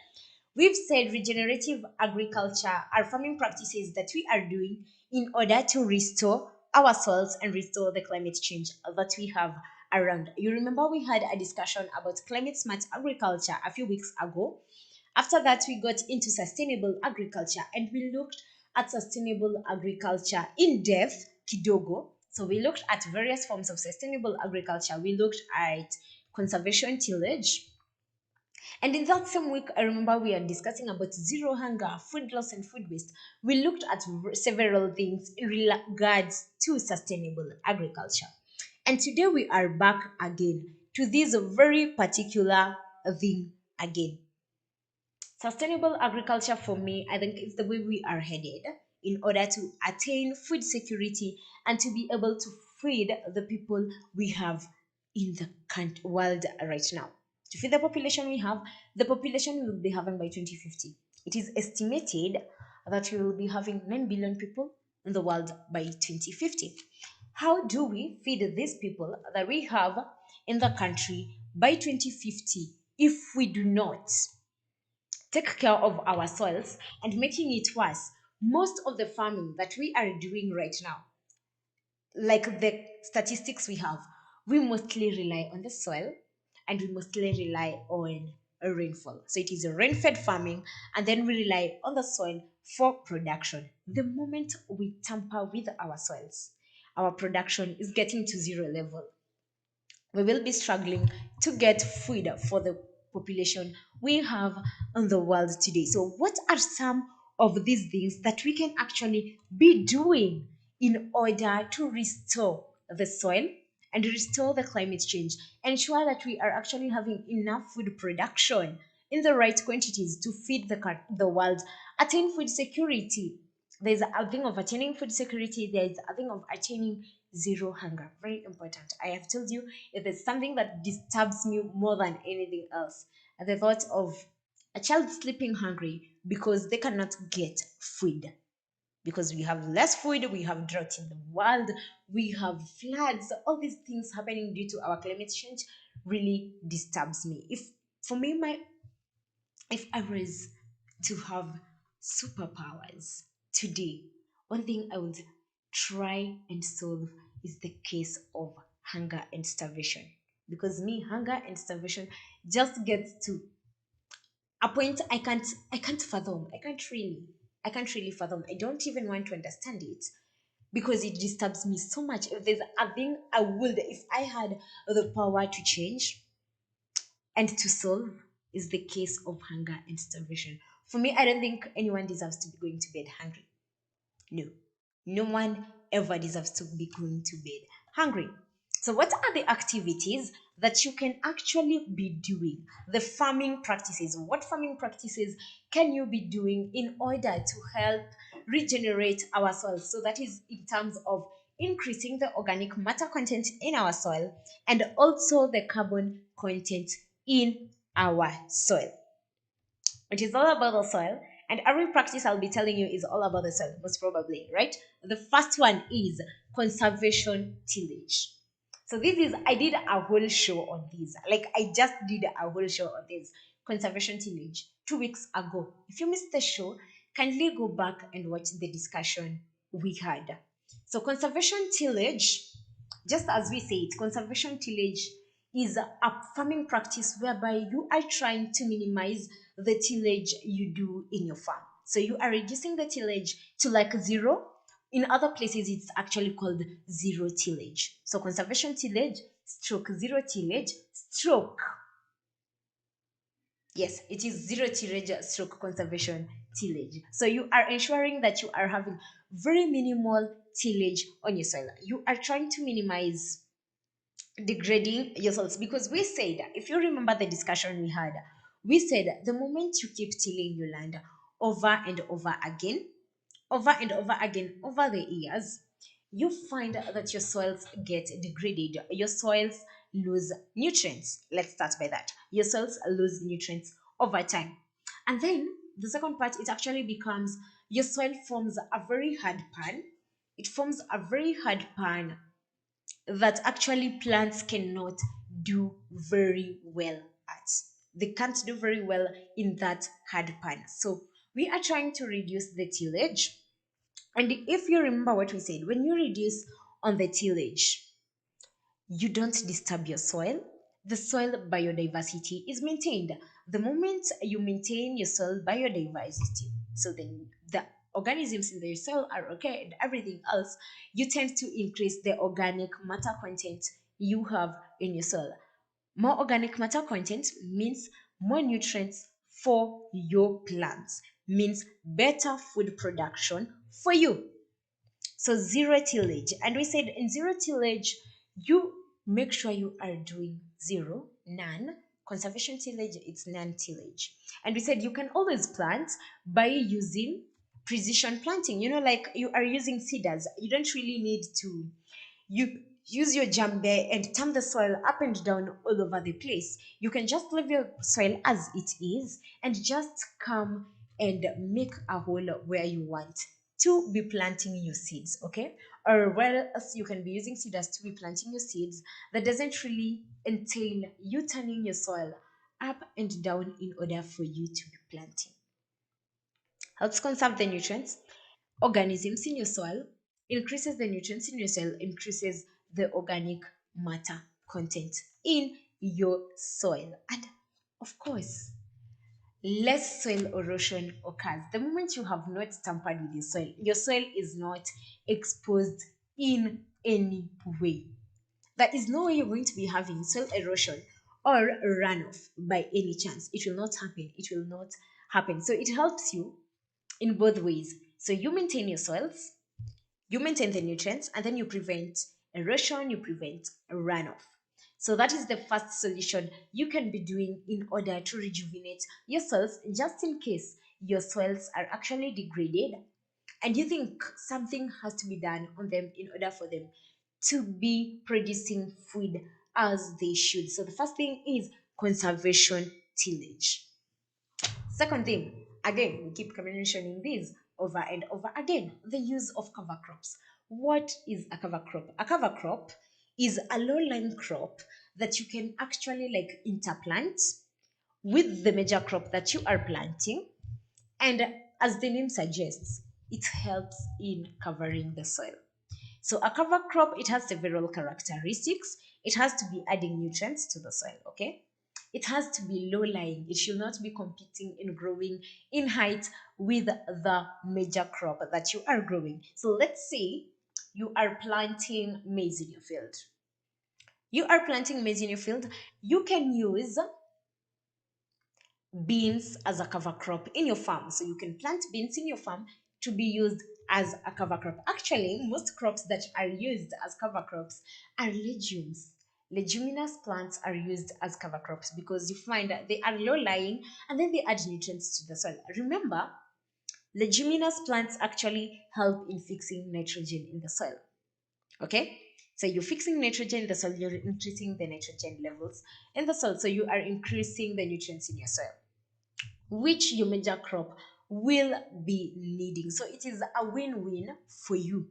We've said regenerative agriculture are farming practices that we are doing in order to restore our soils and restore the climate change that we have around. You remember we had a discussion about climate smart agriculture a few weeks ago. After that, we got into sustainable agriculture and we looked at sustainable agriculture in depth, kidogo. So we looked at various forms of sustainable agriculture. We looked at conservation tillage, and in that same week, I remember we are discussing about zero hunger, food loss, and food waste. We looked at several things in regards to sustainable agriculture. And today we are back again to this very particular thing again. Sustainable agriculture for me, I think it's the way we are headed in order to attain food security and to be able to feed the people we have in the world right now. To feed the population we have, the population we will be having by 2050. It is estimated that we will be having 9 billion people in the world by 2050. How do we feed these people that we have in the country by 2050 if we do not take care of our soils and making it worse? Most of the farming that we are doing right now, like the statistics we have, we mostly rely on the soil and we mostly rely on a rainfall. So it is a rain-fed farming, and then we rely on the soil for production. The moment we tamper with our soils, our production is getting to zero level. We will be struggling to get food for the population we have in the world today. So, what are some of these things that we can actually be doing in order to restore the soil and restore the climate change? Ensure that we are actually having enough food production in the right quantities to feed the world, attain food security. There's a thing of attaining food security, there's a thing of attaining zero hunger. Very important. I have told you, if there's something that disturbs me more than anything else, the thought of a child sleeping hungry because they cannot get food. Because we have less food, we have drought in the world, we have floods, all these things happening due to our climate change really disturbs me. If for me, my if I was to have superpowers today, one thing I would try and solve is the case of hunger and starvation. Because me, hunger and starvation just gets to a point I can't fathom. I can't really fathom. I don't even want to understand it because it disturbs me so much. If there's a thing I would, if I had the power to change and to solve, is the case of hunger and starvation. For me, I don't think anyone deserves to be going to bed hungry. No, no one ever deserves to be going to bed hungry. So, what are the activities that you can actually be doing? The farming practices. What farming practices can you be doing in order to help regenerate our soil. So that is in terms of increasing the organic matter content in our soil and also the carbon content in our soil. It is all about the soil, and every practice I'll be telling you is all about the soil, most probably, right? The first one is conservation tillage. So this is, I did a whole show on this. Like, I just did a whole show on this conservation tillage 2 weeks ago. If you missed the show, kindly go back and watch the discussion we had. So conservation tillage, just as we say it, conservation tillage is a farming practice whereby you are trying to minimize the tillage you do in your farm. So you are reducing the tillage to like zero. In other places, it's actually called zero tillage. So conservation tillage, stroke zero tillage, stroke. Yes, it is zero tillage stroke conservation tillage. So you are ensuring that you are having very minimal tillage on your soil. You are trying to minimize degrading yourselves, because we said, if you remember the discussion we had, we said the moment you keep tilling your land over and over again, over and over again over the years, you find that your soils get degraded, your soils lose nutrients. Let's start by that. Your soils lose nutrients over time. And then the second part, it actually becomes your soil forms a very hard pan. It forms a very hard pan that actually plants cannot do very well at. They can't do very well in that hard pan. So we are trying to reduce the tillage. And if you remember what we said, when you reduce on the tillage, you don't disturb your soil. The soil biodiversity is maintained. The moment you maintain your soil biodiversity, so then the organisms in the soil are okay and everything else, you tend to increase the organic matter content you have in your soil. More organic matter content means more nutrients for your plants, means better food production for you. So zero tillage. And we said in zero tillage, you make sure you are doing zero, none. Conservation tillage, it's none tillage. And we said you can always plant by using precision planting. You know, like you are using seeders. You don't really need to you use your jambé and turn the soil up and down all over the place. You can just leave your soil as it is and just come and make a hole where you want to be planting your seeds, okay? Or where else you can be using seeders to be planting your seeds. That doesn't really entail you turning your soil up and down in order for you to be planting. Helps conserve the nutrients, organisms in your soil, increases the nutrients in your soil, increases the organic matter content in your soil. And of course, less soil erosion occurs. The moment you have not tampered with your soil is not exposed in any way. There is no way you're going to be having soil erosion or runoff by any chance. It will not happen. It will not happen. So it helps you in both ways. So you maintain your soils, you maintain the nutrients, and then you prevent erosion, you prevent runoff. So that is the first solution you can be doing in order to rejuvenate your soils, just in case your soils are actually degraded and you think something has to be done on them in order for them to be producing food as they should. So the first thing is conservation tillage. Second thing, again, we keep mentioning this over and over again, the use of cover crops. What is a cover crop? A cover crop is a low-lying crop that you can actually like interplant with the major crop that you are planting. And as the name suggests, it helps in covering the soil. So a cover crop, it has several characteristics. It has to be adding nutrients to the soil, okay? It has to be low lying. It should not be competing in growing in height with the major crop that you are growing. So let's say you are planting maize in your field. You are planting maize in your field. You can use beans as a cover crop in your farm. So you can plant beans in your farm to be used as a cover crop. Actually, most crops that are used as cover crops are legumes. Leguminous plants are used as cover crops because you find that they are low lying and then they add nutrients to the soil. Remember, Leguminous plants actually help in fixing nitrogen in the soil. Okay? So you're fixing nitrogen in the soil, you're increasing the nitrogen levels in the soil. So you are increasing the nutrients in your soil, which your major crop will be needing. So it is a win-win for you.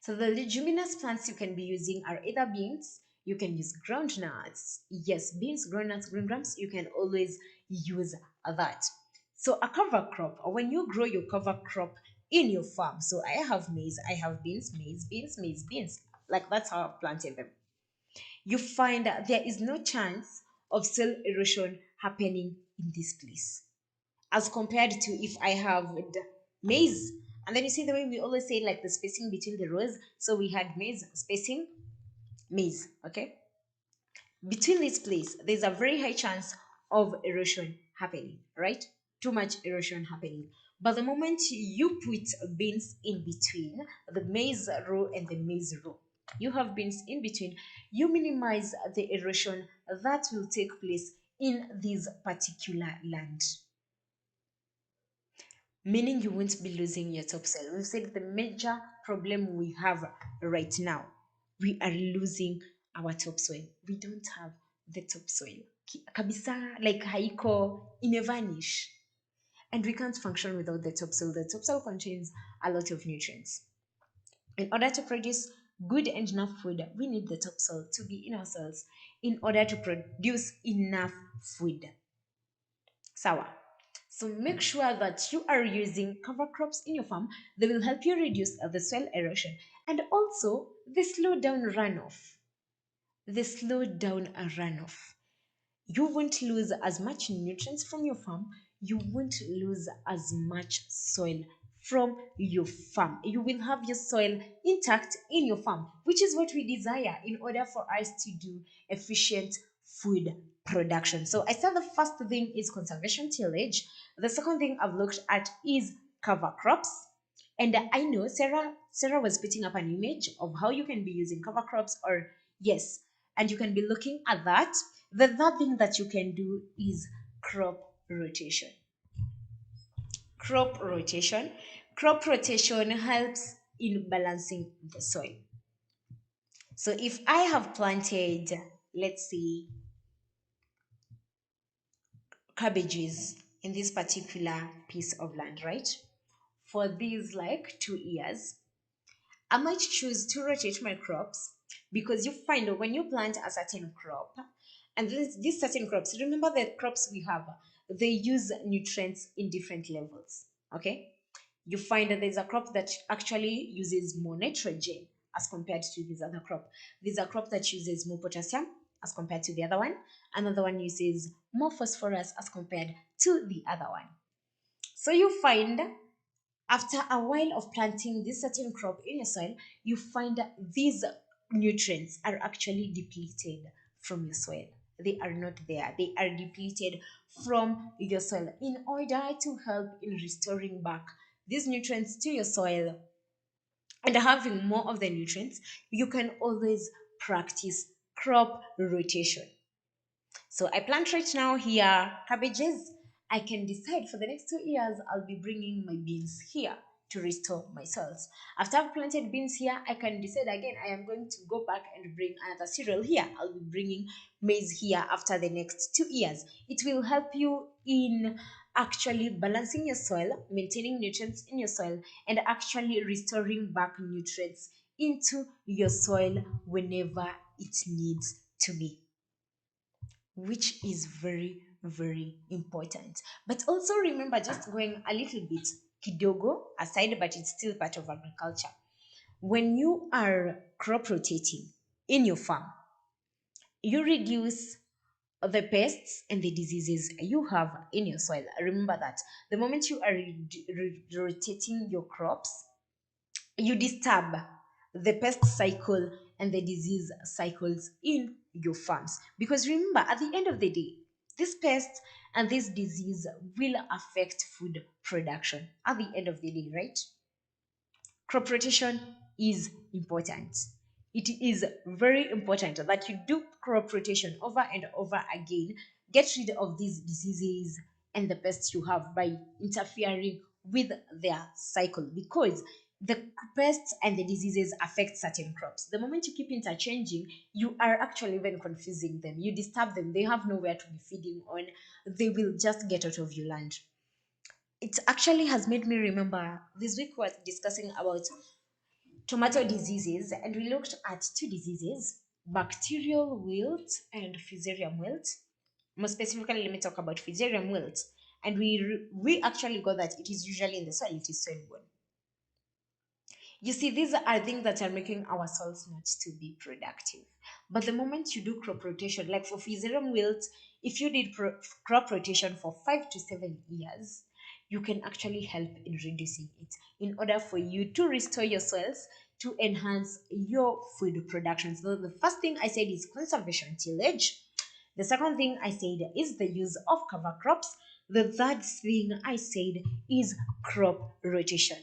So the leguminous plants you can be using are either beans, you can use groundnuts. Yes, beans, groundnuts, green grams, you can always use that. So a cover crop, or when you grow your cover crop in your farm. So I have maize, I have beans, maize, beans, maize, beans. Like that's how I've planted them. You find that there is no chance of soil erosion happening in this place as compared to if I have the maize. And then you see the way we always say like the spacing between the rows. So we had maize spacing, maize, okay? Between this place, there's a very high chance of erosion happening, right? Too much erosion happening. But the moment you put beans in between the maize row and the maize row, you have beans in between, you minimize the erosion that will take place in this particular land, meaning you won't be losing your topsoil. We've said the major problem we have right now, we are losing our topsoil. We don't have the topsoil. Kabisa, like haiko, imevanish. And we can't function without the topsoil. The topsoil contains a lot of nutrients. In order to produce good and enough food, we need the topsoil to be in our soils in order to produce enough food. Sawa. So make sure that you are using cover crops in your farm. They will help you reduce the soil erosion, and also they slow down runoff. They slow down a runoff. You won't lose as much nutrients from your farm. You won't lose as much soil from your farm. You will have your soil intact in your farm, which is what we desire in order for us to do efficient food production. So I said the first thing is conservation tillage. The second thing I've looked at is cover crops. And I know Sarah was putting up an image of how you can be using cover crops, or yes, and you can be looking at that. The third thing that you can do is crop rotation. Crop rotation. Crop rotation helps in balancing the soil. So if I have planted, let's say, cabbages in this particular piece of land, right? For these like 2 years, I might choose to rotate my crops, because you find that when you plant a certain crop, and these certain crops, remember the crops we have, they use nutrients in different levels. Okay? You find that there's a crop that actually uses more nitrogen as compared to this other crop. There's a crop that uses more potassium as compared to the other one. Another one uses more phosphorus as compared to the other one. So you find after a while of planting this certain crop in your soil, you find that these nutrients are actually depleted from your soil. They are not there. They are depleted from your soil. In order to help in restoring back these nutrients to your soil and having more of the nutrients, you can always practice crop rotation. So I plant right now here cabbages. I can decide for the next 2 years I'll be bringing my beans here to restore my soils. After I've planted beans here, I can decide again I am going to go back and bring another cereal here. I'll be bringing maize here after the next 2 years. It will help you in actually balancing your soil, maintaining nutrients in your soil, and actually restoring back nutrients into your soil whenever it needs to be, which is very, very important. But also remember, just going a little bit kidogo aside, but it's still part of agriculture. When you are crop rotating in your farm, you reduce the pests and the diseases you have in your soil. Remember that the moment you are rotating your crops, you disturb the pest cycle and the disease cycles in your farms. Because remember, at the end of the day, this pest and this disease will affect food production at the end of the day, right? Crop rotation is important. It is very important that you do crop rotation over and over again. Get rid of these diseases and the pests you have by interfering with their cycle, because the pests and the diseases affect certain crops. The moment you keep interchanging, you are actually even confusing them. You disturb them. They have nowhere to be feeding on. They will just get out of your land. It actually has made me remember this week we were discussing about tomato diseases, and we looked at two diseases: bacterial wilt and fusarium wilt. More specifically, let me talk about fusarium wilt. And we actually got that it is usually in the soil, it is soil borne. You see, these are things that are making our soils not to be productive. But the moment you do crop rotation, like for fusarium wilt, if you did crop rotation for 5 to 7 years, you can actually help in reducing it in order for you to restore your soils to enhance your food production. So the first thing I said is conservation tillage. The second thing I said is the use of cover crops. The third thing I said is crop rotation.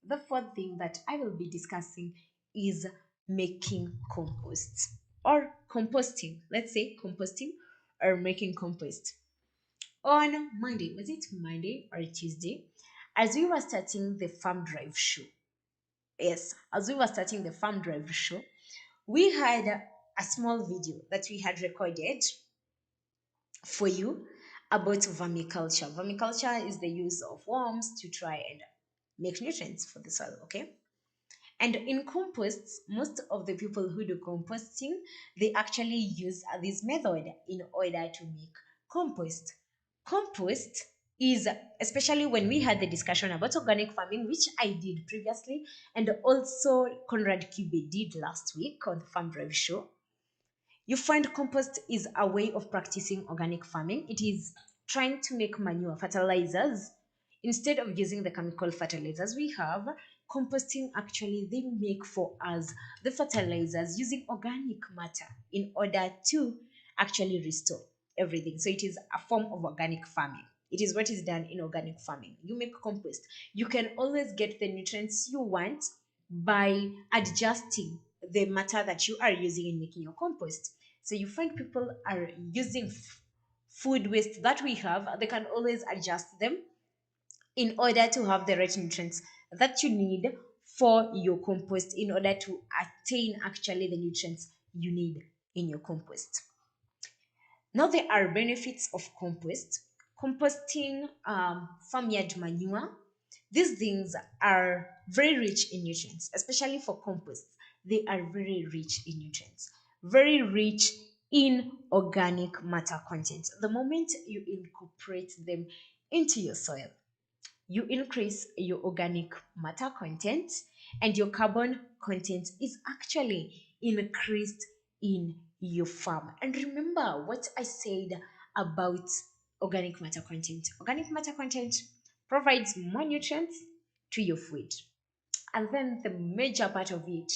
The fourth thing that I will be discussing is making compost or composting. Let's say composting or making compost. On Monday, was it Monday or Tuesday? As we were starting the farm drive show, yes, as we were starting the farm drive show, we had a small video that we had recorded for you about vermiculture. Vermiculture is the use of worms to try and make nutrients for the soil, okay? And in composts, most of the people who do composting, they actually use this method in order to make compost. Compost is, especially when we had the discussion about organic farming, which I did previously, and also Conrad Kube did last week on the Farm Drive show. You find compost is a way of practicing organic farming. It is trying to make manure fertilizers instead of using the chemical fertilizers we have. Composting actually they make for us the fertilizers using organic matter in order to actually restore everything. So it is a form of organic farming. It is what is done in organic farming. You make compost. You can always get the nutrients you want by adjusting the matter that you are using in making your compost. So you find people are using food waste that we have, they can always adjust them in order to have the right nutrients that you need for your compost in order to attain actually the nutrients you need in your compost. Now, there are benefits of compost. Composting farmyard manure. These things are very rich in nutrients, especially for compost. They are very rich in nutrients, very rich in organic matter content. The moment you incorporate them into your soil, you increase your organic matter content, and your carbon content is actually increased in your farm. And remember what I said about organic matter content. Organic matter content provides more nutrients to your food. And then the major part of it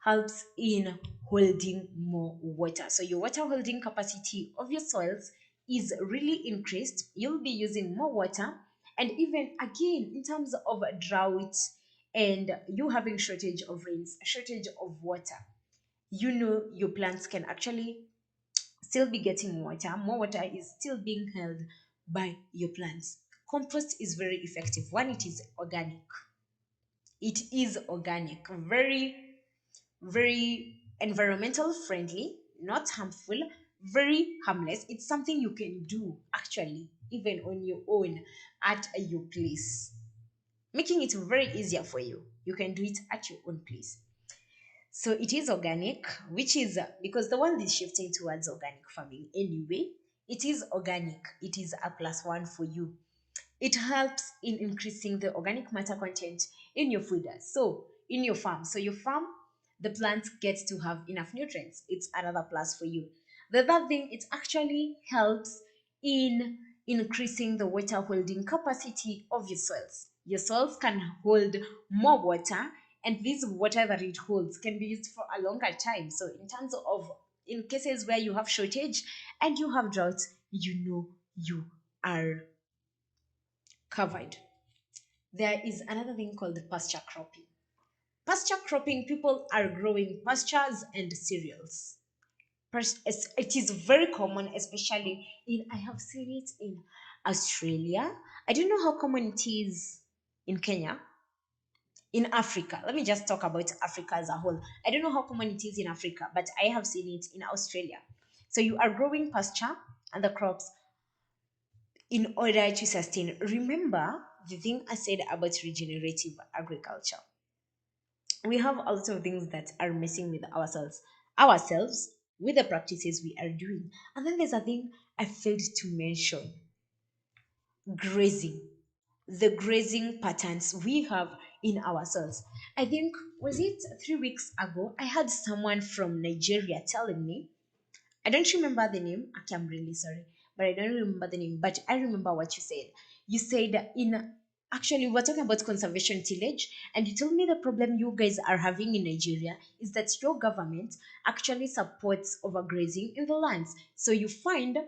helps in holding more water. So your water holding capacity of your soils is really increased. You'll be using more water. And even again, in terms of drought and you having shortage of rains, shortage of water, you know your plants can actually still be getting water. More water is still being held by your plants. Compost is very effective. One, it is organic. It is organic, very environmental friendly, not harmful, very harmless. It's something you can do actually even on your own at your place, making it very easier for you. You can do it at your own place. So it is organic, which is because the world is shifting towards organic farming anyway. It is organic. It is a plus one for you. It helps in increasing the organic matter content in your food. So in your farm. So your farm, the plants get to have enough nutrients. It's another plus for you. The third thing, it actually helps in increasing the water holding capacity of your soils. Your soils can hold more water, and this water that it holds can be used for a longer time. So in terms of in cases where you have shortage and you have drought, you know you are covered. There is another thing called pasture cropping. Pasture cropping, people are growing pastures and cereals. It is very common, especially in, I have seen it in Australia. I don't know how common it is in Kenya, in Africa. Let me just talk about Africa as a whole. I don't know how common it is in Africa, but I have seen it in Australia. So you are growing pasture and the crops in order to sustain. Remember the thing I said about regenerative agriculture. We have a lot of things that are messing with ourselves with the practices we are doing. And then there's a thing I failed to mention: grazing. The grazing patterns we have in ourselves. I think, was it 3 weeks ago, I had someone from Nigeria telling me, I don't remember the name. Actually, I'm really sorry, but I don't remember the name. But I remember what you said. You said in actually we're talking about conservation tillage, and you told me the problem you guys are having in Nigeria is that your government actually supports overgrazing in the lands. So you find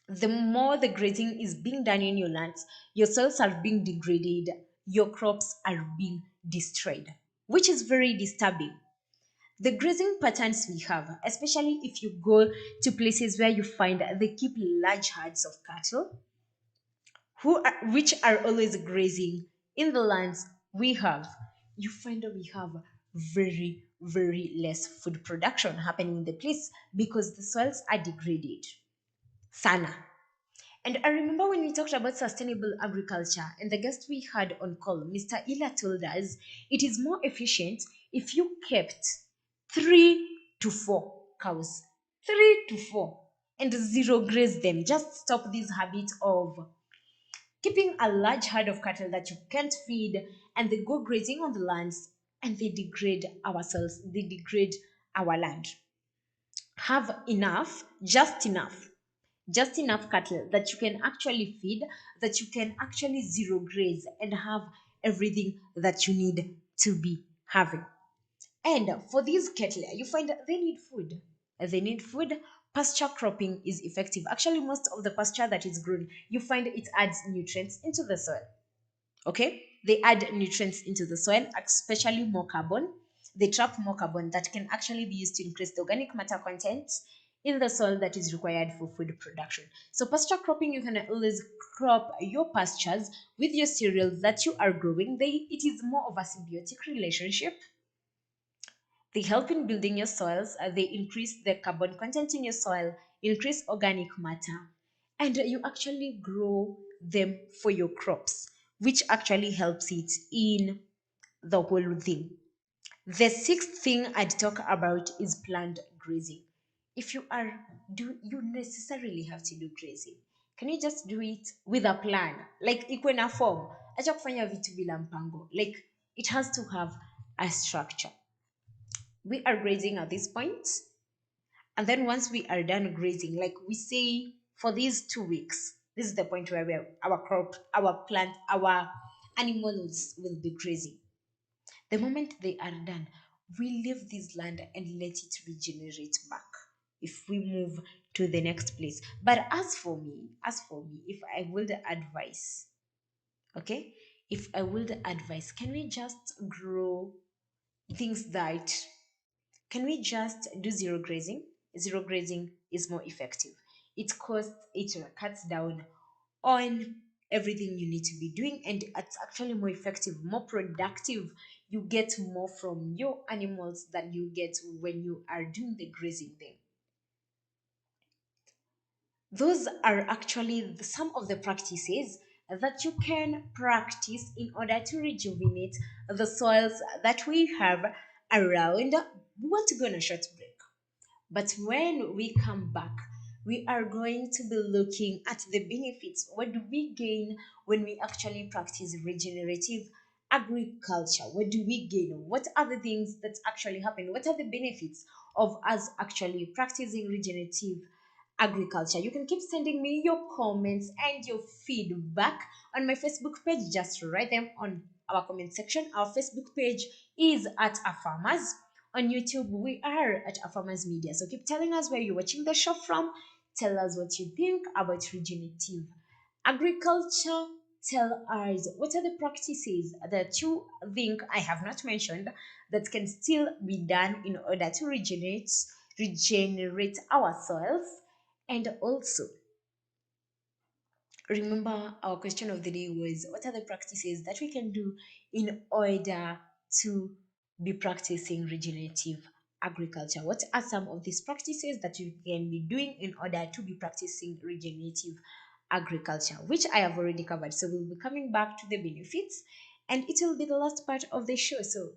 the more the grazing is being done in your lands, your soils are being degraded, your crops are being destroyed, which is very disturbing. The grazing patterns we have, especially if you go to places where you find they keep large herds of cattle, which are always grazing in the lands we have, you find that we have very, very less food production happening in the place because the soils are degraded. Sana. And I remember when we talked about sustainable agriculture, and the guest we had on call, Mr. Ila, told us it is more efficient if you kept 3 to 4 cows, 3 to 4, and zero graze them. Just stop this habit of keeping a large herd of cattle that you can't feed, and they go grazing on the lands and they degrade ourselves, they degrade our land. Have enough, just enough cattle that you can actually feed, that you can actually zero graze and have everything that you need to be having. And for these cattle, you find that they need food. They need food. Pasture cropping is effective. Actually, most of the pasture that is grown, you find it adds nutrients into the soil. Okay, they add nutrients into the soil, especially more carbon. They trap more carbon that can actually be used to increase the organic matter content in the soil that is required for food production. So pasture cropping, you can always crop your pastures with your cereals that you are growing. It is more of a symbiotic relationship. They help in building your soils. They increase the carbon content in your soil, increase organic matter, and you actually grow them for your crops, which actually helps it in the whole thing. The sixth thing I'd talk about is planned grazing. If you are do you necessarily have to do grazing? Can you just do it with a plan? Like iko na form. Acha kufanya vitu bila mpango. Like it has to have a structure. We are grazing at this point, and then once we are done grazing, like we say for these 2 weeks, this is the point where our crop, our plant, our animals will be grazing. The moment they are done, we leave this land and let it regenerate back if we move to the next place. But as for me, if I would advise, okay, if I would advise, can we just grow things that, can we just do zero grazing? Zero grazing is more effective. It cuts down on everything you need to be doing, and it's actually more effective, more productive. You get more from your animals than you get when you are doing the grazing thing. Those are actually some of the practices that you can practice in order to rejuvenate the soils that we have around. We want to go on a short break. But when we come back, we are going to be looking at the benefits. What do we gain when we actually practice regenerative agriculture? What do we gain? What are the things that actually happen? What are the benefits of us actually practicing regenerative agriculture? You can keep sending me your comments and your feedback on my Facebook page. Just write them on our comment section. Our Facebook page is at a farmers. On YouTube, we are at a farmers media. So keep telling us where you're watching the show from. Tell us what you think about regenerative agriculture. Tell us what are the practices that you think I have not mentioned that can still be done in order to regenerate our soils. And also, Remember, our question of the day was, what are the practices that we can do in order to be practicing regenerative agriculture? What are some of these practices that you can be doing in order to be practicing regenerative agriculture, which I have already covered? So we'll be coming back to the benefits, and it will be the last part of the show. So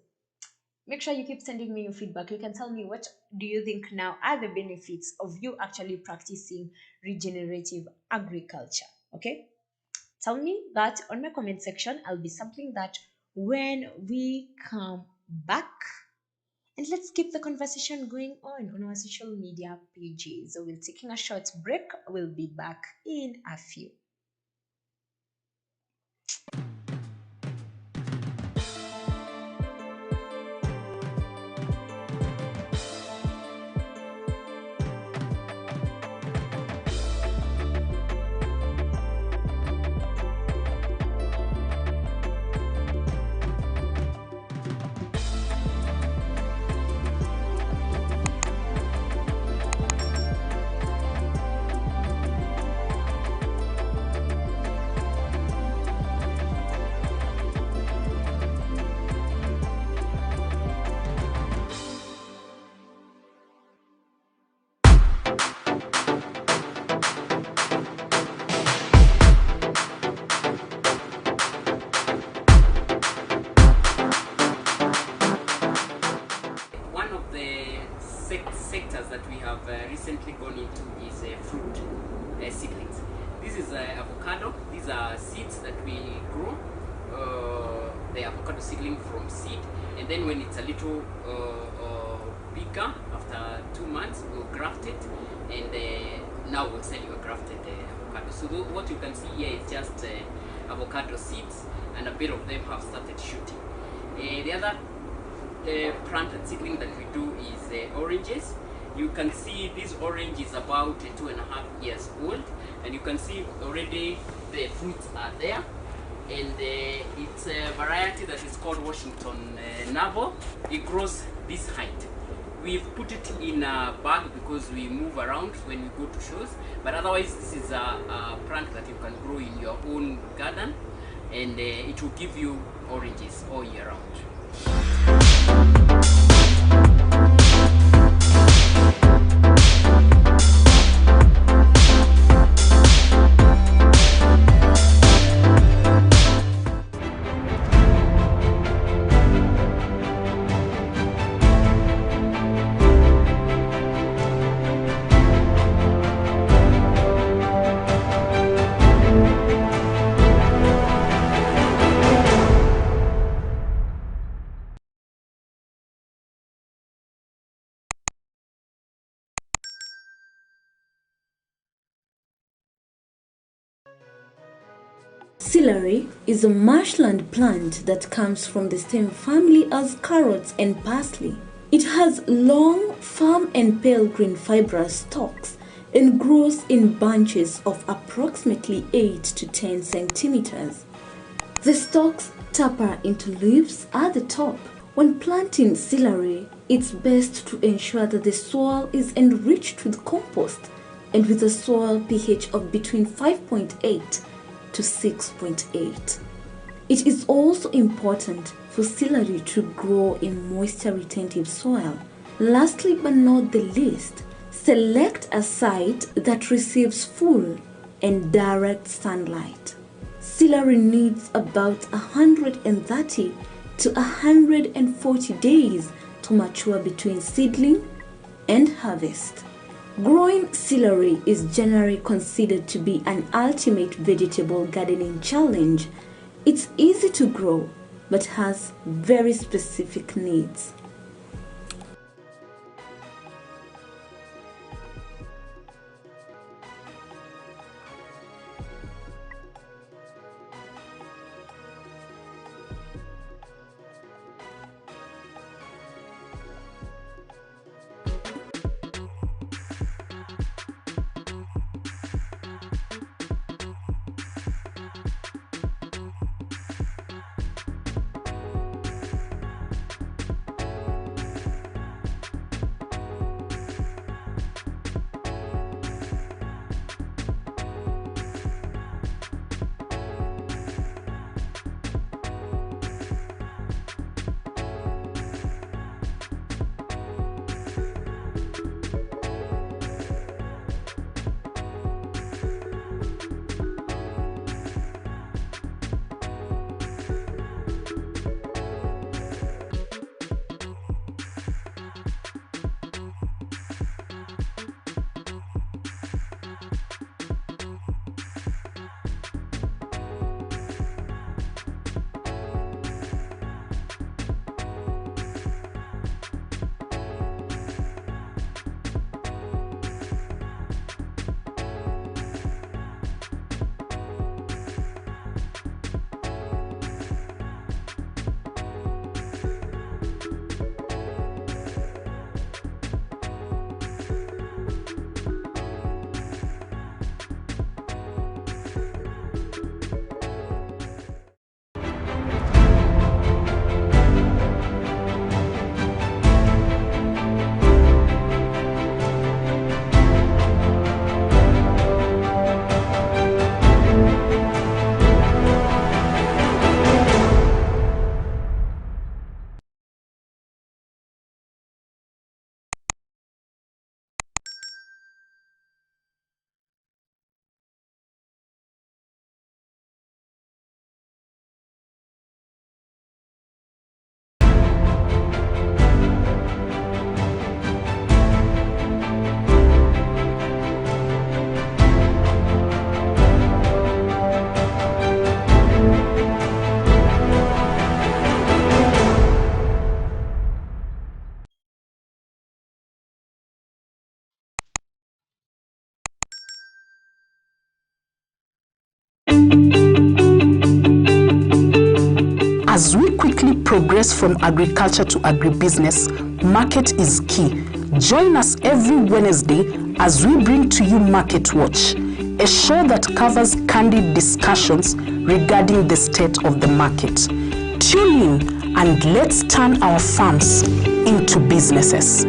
make sure you keep sending me your feedback. You can tell me, what do you think now are the benefits of you actually practicing regenerative agriculture? Okay, tell me that on my comment section. I'll be sampling that when we come back, and let's keep the conversation going on our social media pages. So we're taking a short break. We'll be back in a few. One of the sectors that we have recently gone into is fruit seedlings. This is avocado. These are seeds that we grow. The avocado seedling from seed, and then when it's a little bigger, after 2 months, we'll graft it, and now we'll sell you a grafted avocado. So what you can see here is just avocado seeds, and a bit of them have started shooting. The other planted seedling that we do is oranges. You can see this orange is about 2.5 years old, and you can see already the fruits are there. And it's a variety that is called Washington Navel. It grows this height. We've put it in a bag because we move around when we go to shows, but otherwise this is a plant that you can grow in your own garden, and it will give you oranges all year round. Celery is a marshland plant that comes from the same family as carrots and parsley. It has long, firm and pale green fibrous stalks and grows in bunches of approximately 8 to 10 centimeters. The stalks taper into leaves at the top. When planting celery, it's best to ensure that the soil is enriched with compost and with a soil pH of between 5.8 to 6.8. It is also important for celery to grow in moisture-retentive soil. Lastly but not the least, select a site that receives full and direct sunlight. Celery needs about 130 to 140 days to mature between seedling and harvest. Growing celery is generally considered to be an ultimate vegetable gardening challenge. It's easy to grow, but has very specific needs. quickly progress from agriculture to agribusiness, market is key. Join us every Wednesday as we bring to you Market Watch, a show that covers candid discussions regarding the state of the market. Tune in and let's turn our farms into businesses.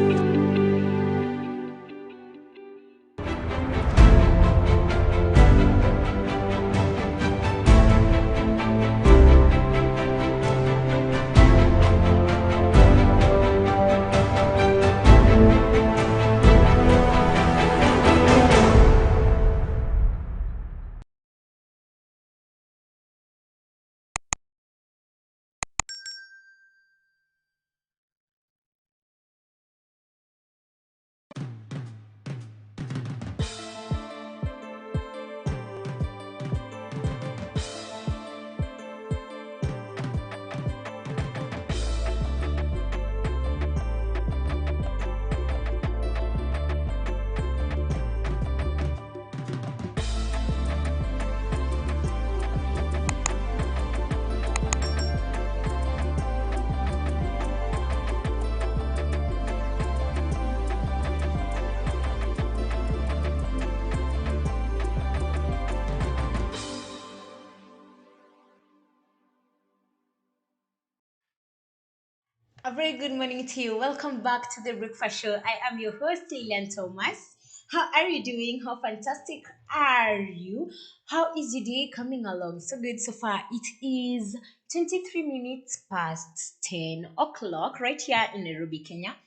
A very good morning to you. Welcome back to the Breakfast Show. I am your host, Lilian Thomas. How are you doing? How fantastic are you? How is your day coming along? So good so far. It is 23 minutes past 10 o'clock right here in Nairobi, Kenya.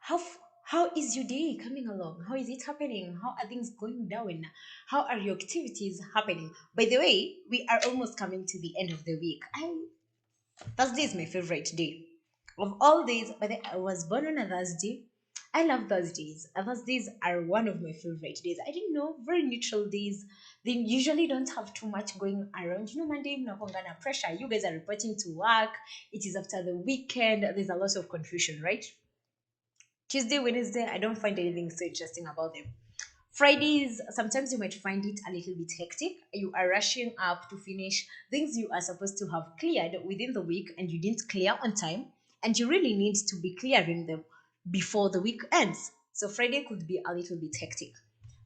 How is your day coming along? How is it happening? How are things going down? How are your activities happening? By the way, we are almost coming to the end of the week. Thursday is my favorite day. Of all days, but I was born on a Thursday. I love Thursdays. Thursdays are one of my favorite days. I didn't know, very neutral days. They usually don't have too much going around. You know, Monday, mnakuanga pressure. You guys are reporting to work. It is after the weekend. There's a lot of confusion, right? Tuesday, Wednesday, I don't find anything so interesting about them. Fridays, sometimes you might find it a little bit hectic. You are rushing up to finish things you are supposed to have cleared within the week and you didn't clear on time, and you really need to be clearing them before the week ends. So Friday could be a little bit hectic.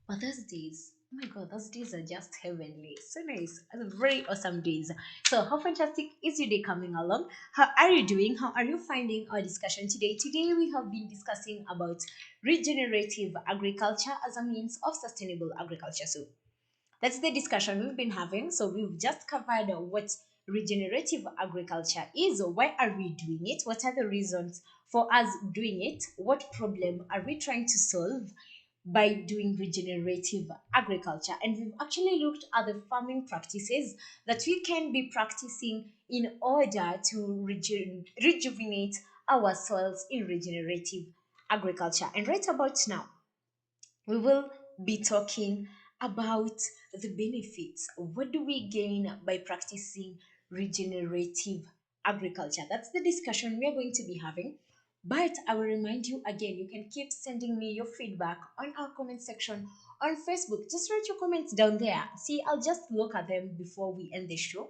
But Thursdays, oh my god, those days are just heavenly. So nice. Very awesome days. So, how fantastic is your day coming along? How are you doing? How are you finding our discussion today? Today, we have been discussing about regenerative agriculture as a means of sustainable agriculture. So, that's the discussion we've been having. So, we've just covered what regenerative agriculture is. Why are we doing it? What are the reasons for us doing it? What problem are we trying to solve by doing regenerative agriculture? And we've actually looked at the farming practices that we can be practicing in order to rejuvenate our soils in regenerative agriculture. And right about now, we will be talking about the benefits. What do we gain by practicing regenerative agriculture? That's the discussion we are going to be having. But I will remind you again, you can keep sending me your feedback on our comment section on Facebook. Just write your comments down there. See, I'll just look at them before we end the show.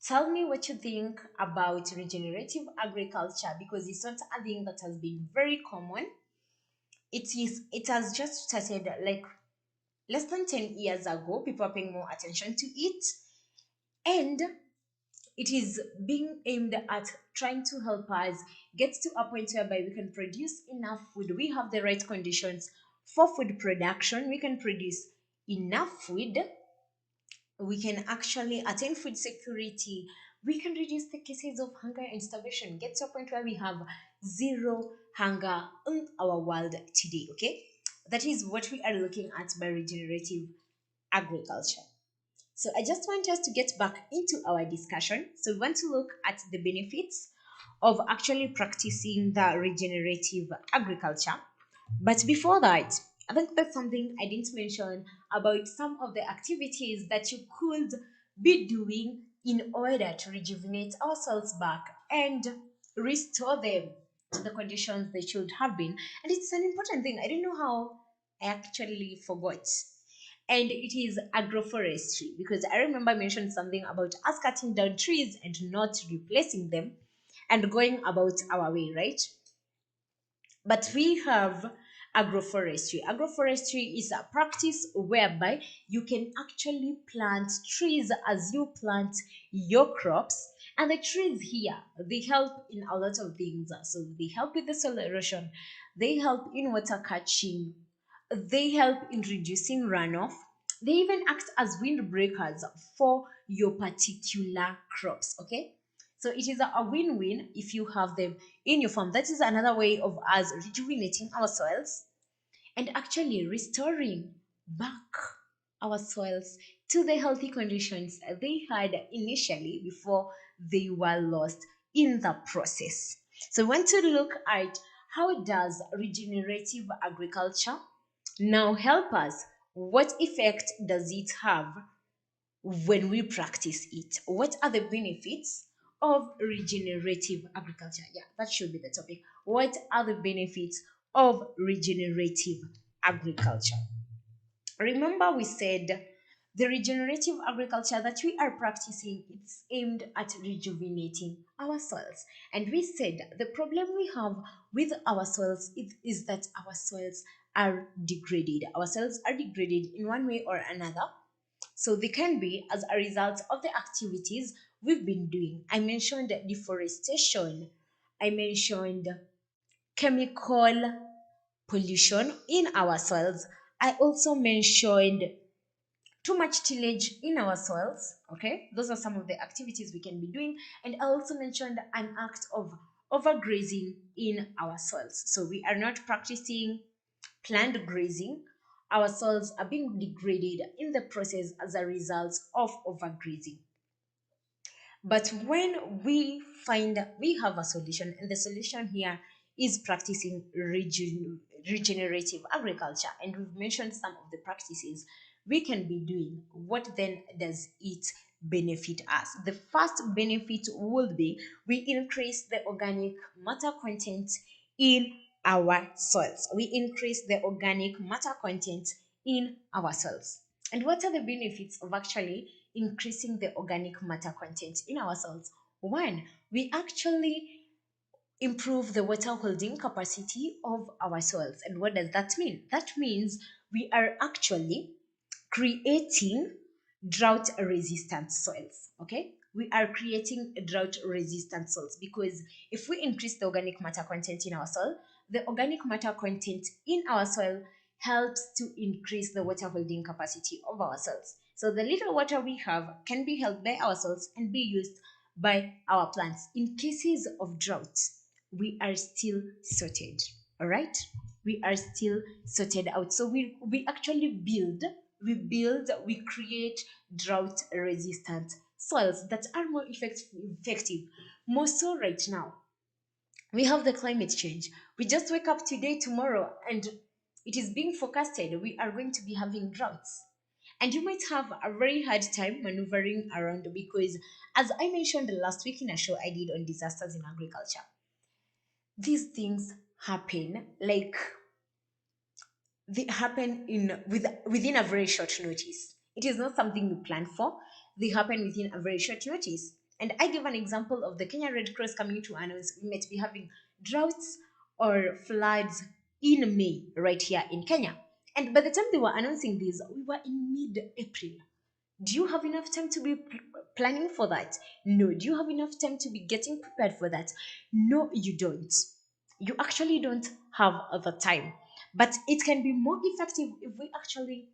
Tell me what you think about regenerative agriculture, because it's not a thing that has been very common. It has just started like less than 10 years ago. People are paying more attention to it, and it is being aimed at trying to help us get to a point whereby we can produce enough food. We have the right conditions for food production. We can produce enough food. We can actually attain food security. We can reduce the cases of hunger and starvation. Get to a point where we have zero hunger in our world today. Okay, that is what we are looking at by regenerative agriculture. So I just want us to get back into our discussion. So we want to look at the benefits of actually practicing the regenerative agriculture. But before that, I think that's something I didn't mention about some of the activities that you could be doing in order to rejuvenate our cells back and restore them to the conditions they should have been. And it's an important thing. I don't know how I actually forgot. and it is agroforestry, because I remember I mentioned something about us cutting down trees and not replacing them and going about our way, right? But we have agroforestry. Agroforestry is a practice whereby you can actually plant trees as you plant your crops. And the trees here, they help in a lot of things. So they help with the soil erosion, they help in water catching, they help in reducing runoff. They even act as windbreakers for your particular crops. Okay, so it is a win-win if you have them in your farm. That is another way of us rejuvenating our soils and actually restoring back our soils to the healthy conditions they had initially before they were lost in the process. So we want to look at how does regenerative agriculture now help us. What effect does it have when we practice it? What are the benefits of regenerative agriculture? Yeah, that should be the topic. What are the benefits of regenerative agriculture? Remember, we said the regenerative agriculture that we are practicing, it's aimed at rejuvenating our soils. And we said the problem we have with our soils is that our soils are degraded. Our soils are degraded in one way or another. So they can be as a result of the activities we've been doing. I mentioned deforestation. I mentioned chemical pollution in our soils. I also mentioned too much tillage in our soils. Okay, those are some of the activities we can be doing. And I also mentioned an act of overgrazing in our soils. So we are not practicing planned grazing. Our soils are being degraded in the process as a result of overgrazing. But when we find we have a solution, and the solution here is practicing regenerative agriculture, and we've mentioned some of the practices we can be doing, what then does it benefit us? The first benefit would be we increase the organic matter content in our soils. We increase the organic matter content in our soils. And what are the benefits of actually increasing the organic matter content in our soils? One, we actually improve the water holding capacity of our soils. And what does that mean? That means we are actually creating drought resistant soils. Okay, we are creating drought resistant soils because if we increase the organic matter content in our soil, the organic matter content in our soil helps to increase the water holding capacity of our soils. So the little water we have can be held by our soils and be used by our plants. In cases of drought, we are still sorted. All right, we are still sorted out. So we actually we create drought resistant soils that are more effective. More so right now, we have the climate change. We just wake up today, tomorrow, and it is being forecasted we are going to be having droughts. And you might have a very hard time maneuvering around because, as I mentioned last week in a show I did on disasters in agriculture, these things happen like they happen within a very short notice. It is not something you plan for. They happen within a very short notice. And I give an example of the Kenya Red Cross coming to announce we might be having droughts or floods in May right here in Kenya. And by the time they were announcing this, we were in mid-April. Do you have enough time to be planning for that? No. Do you have enough time to be getting prepared for that? No, you don't. You actually don't have the time. But it can be more effective if we actually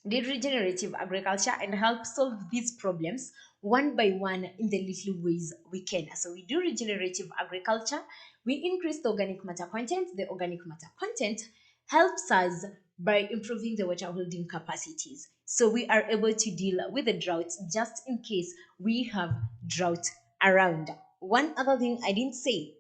did regenerative agriculture and help solve these problems one by one in the little ways we can. So we do regenerative agriculture, we increase the organic matter content. The organic matter content helps us by improving the water holding capacities. So we are able to deal with the droughts just in case we have drought around. One other thing I didn't say,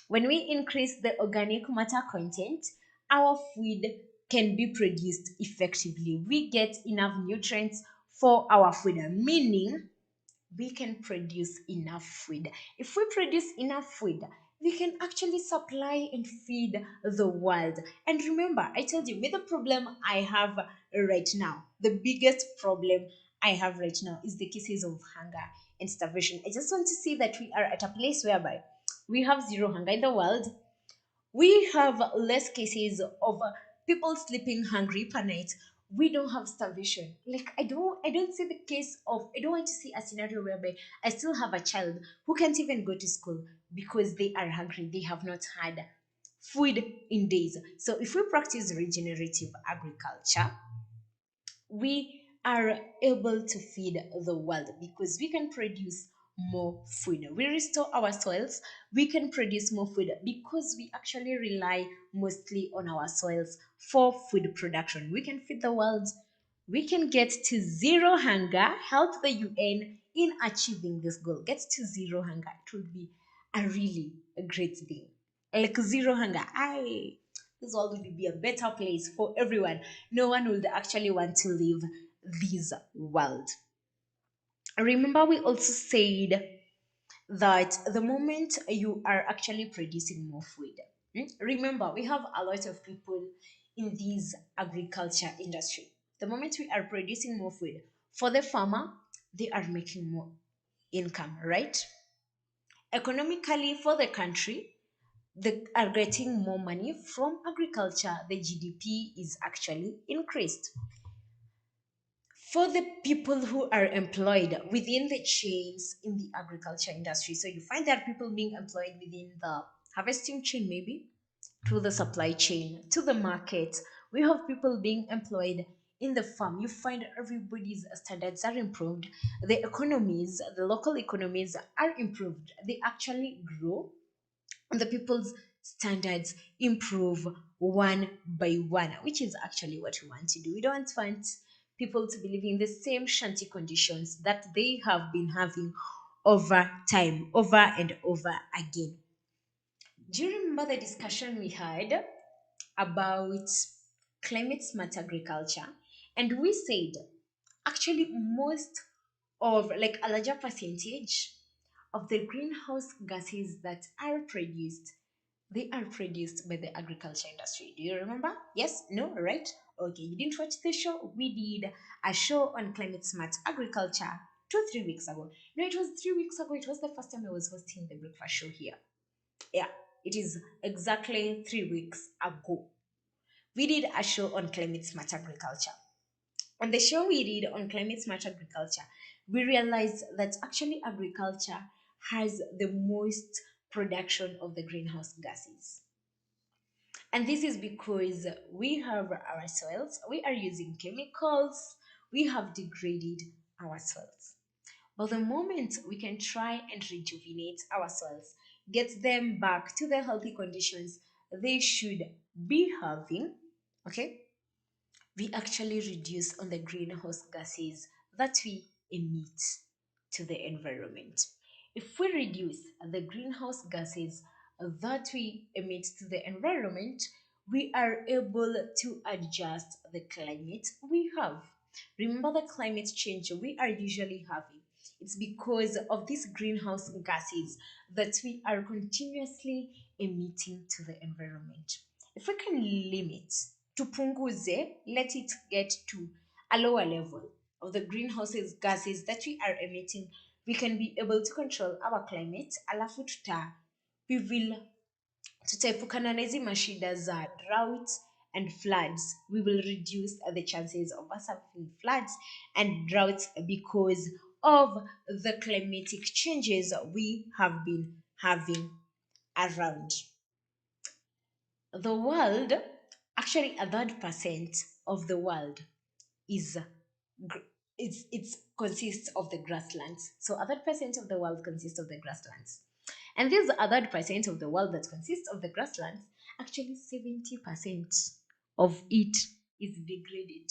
when we increase the organic matter content, our food can be produced effectively. We get enough nutrients for our food, meaning we can produce enough food. If we produce enough food, we can actually supply and feed the world. And remember, I told you, with the problem I have right now, the biggest problem I have right now is the cases of hunger and starvation. I just want to see that we are at a place whereby we have zero hunger in the world. We have less cases of people sleeping hungry per night. We don't have starvation. Like I don't see the case of, I don't want to see a scenario whereby I still have a child who can't even go to school because they are hungry, they have not had food in days. So if we practice regenerative agriculture, we are able to feed the world because we can produce more food. We restore our soils, we can produce more food because we actually rely mostly on our soils for food production. We can feed the world, we can get to zero hunger, help the UN in achieving this goal. Get to zero hunger, it would be a really a great thing. Like zero hunger, I this world will be a better place for everyone. No one would actually want to leave this world. Remember, we also said that the moment you are actually producing more food, remember, we have a lot of people in this agriculture industry. The moment we are producing more food for the farmer, they are making more income, right? Economically, for the country, they are getting more money from agriculture. The GDP is actually increased. For the people who are employed within the chains in the agriculture industry, so you find there are people being employed within the harvesting chain, maybe to the supply chain, to the market. We have people being employed in the farm. You find everybody's standards are improved. The economies, the local economies are improved. They actually grow, and the people's standards improve one by one, which is actually what we want to do. We don't want people to be living in the same shanty conditions that they have been having over time, over and over again. Do you remember the discussion we had about climate smart agriculture? And we said actually most of, like, a larger percentage of the greenhouse gases that are produced, they are produced by the agriculture industry. Do you remember? Yes? No? Right? Okay, you didn't watch the show? We did a show on climate smart agriculture 2 3 weeks ago. No, it was 3 weeks ago. It was the first time I was hosting the breakfast show here. Yeah, it is exactly 3 weeks ago. We did a show on climate smart agriculture. On the show we did on climate smart agriculture, we realized that actually agriculture has the most production of the greenhouse gases. And this is because we have our soils, we are using chemicals, we have degraded our soils. But the moment we can try and rejuvenate our soils, get them back to the healthy conditions they should be having, okay, we actually reduce on the greenhouse gases that we emit to the environment. If we reduce the greenhouse gases that we emit to the environment, we are able to adjust the climate we have. Remember the climate change we are usually having. It's because of these greenhouse gases that we are continuously emitting to the environment. If we can limit, tupunguze, let it get to a lower level of the greenhouse gases that we are emitting, we can be able to control our climate. Alafu we will tutaepukana na hizi mashida za drought and floods. We will reduce the chances of us having floods and droughts because of the climatic changes we have been having around the world. Actually, a third percent of the world is it's consists of the grasslands. So a third percent of the world consists of the grasslands. And this other percent of the world that consists of the grasslands, actually 70% of it is degraded.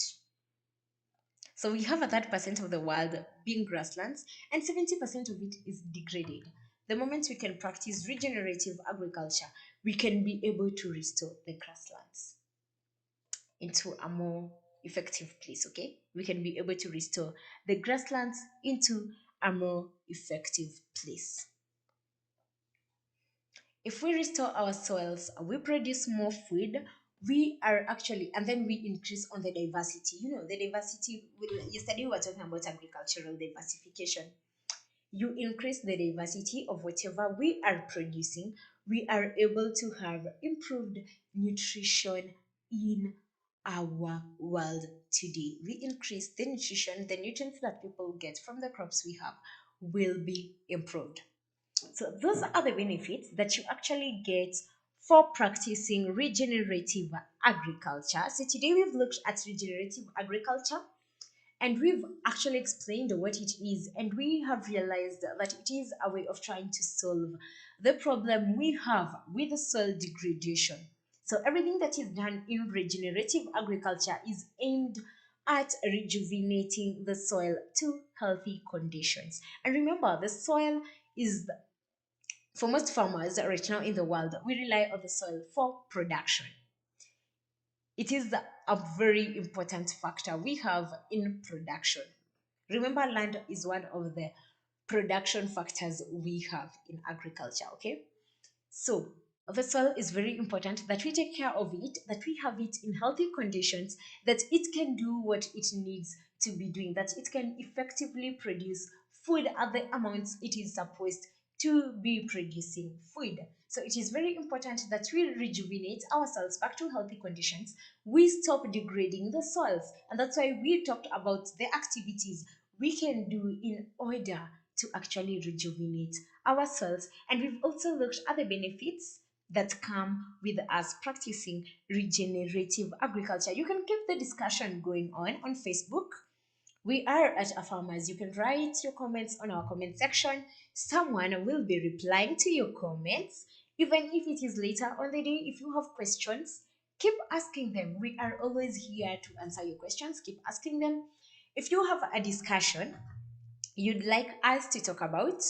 So we have a third percent of the world being grasslands, and 70% of it is degraded. The moment we can practice regenerative agriculture, we can be able to restore the grasslands into a more effective place, okay? We can be able to restore the grasslands into a more effective place. If we restore our soils, we produce more food. We are actually, and then we increase on the diversity. You know, the diversity. Yesterday we were talking about agricultural diversification. You increase the diversity of whatever we are producing, we are able to have improved nutrition in our world today. We increase the nutrition, the nutrients that people get from the crops we have will be improved. So those are the benefits that you actually get for practicing regenerative agriculture. So today we've looked at regenerative agriculture, and we've actually explained what it is, and we have realized that it is a way of trying to solve the problem we have with the soil degradation. So everything that is done in regenerative agriculture is aimed at rejuvenating the soil to healthy conditions. And remember, the soil is, for most farmers right now in the world, we rely on the soil for production. It is a very important factor we have in production. Remember, land is one of the production factors we have in agriculture, okay? So, the soil is very important that we take care of it, that we have it in healthy conditions, that it can do what it needs to be doing, that it can effectively produce food at the amounts it is supposed to be producing food. So it is very important that we rejuvenate ourselves back to healthy conditions. We stop degrading the soils, and that's why we talked about the activities we can do in order to actually rejuvenate ourselves. And we've also looked at the benefits that come with us practicing regenerative agriculture. You can keep the discussion going on Facebook. We are at a farmers. You can write your comments on our comment section. Someone will be replying to your comments. Even if it is later on the day, if you have questions, keep asking them. We are always here to answer your questions. Keep asking them. If you have a discussion you'd like us to talk about,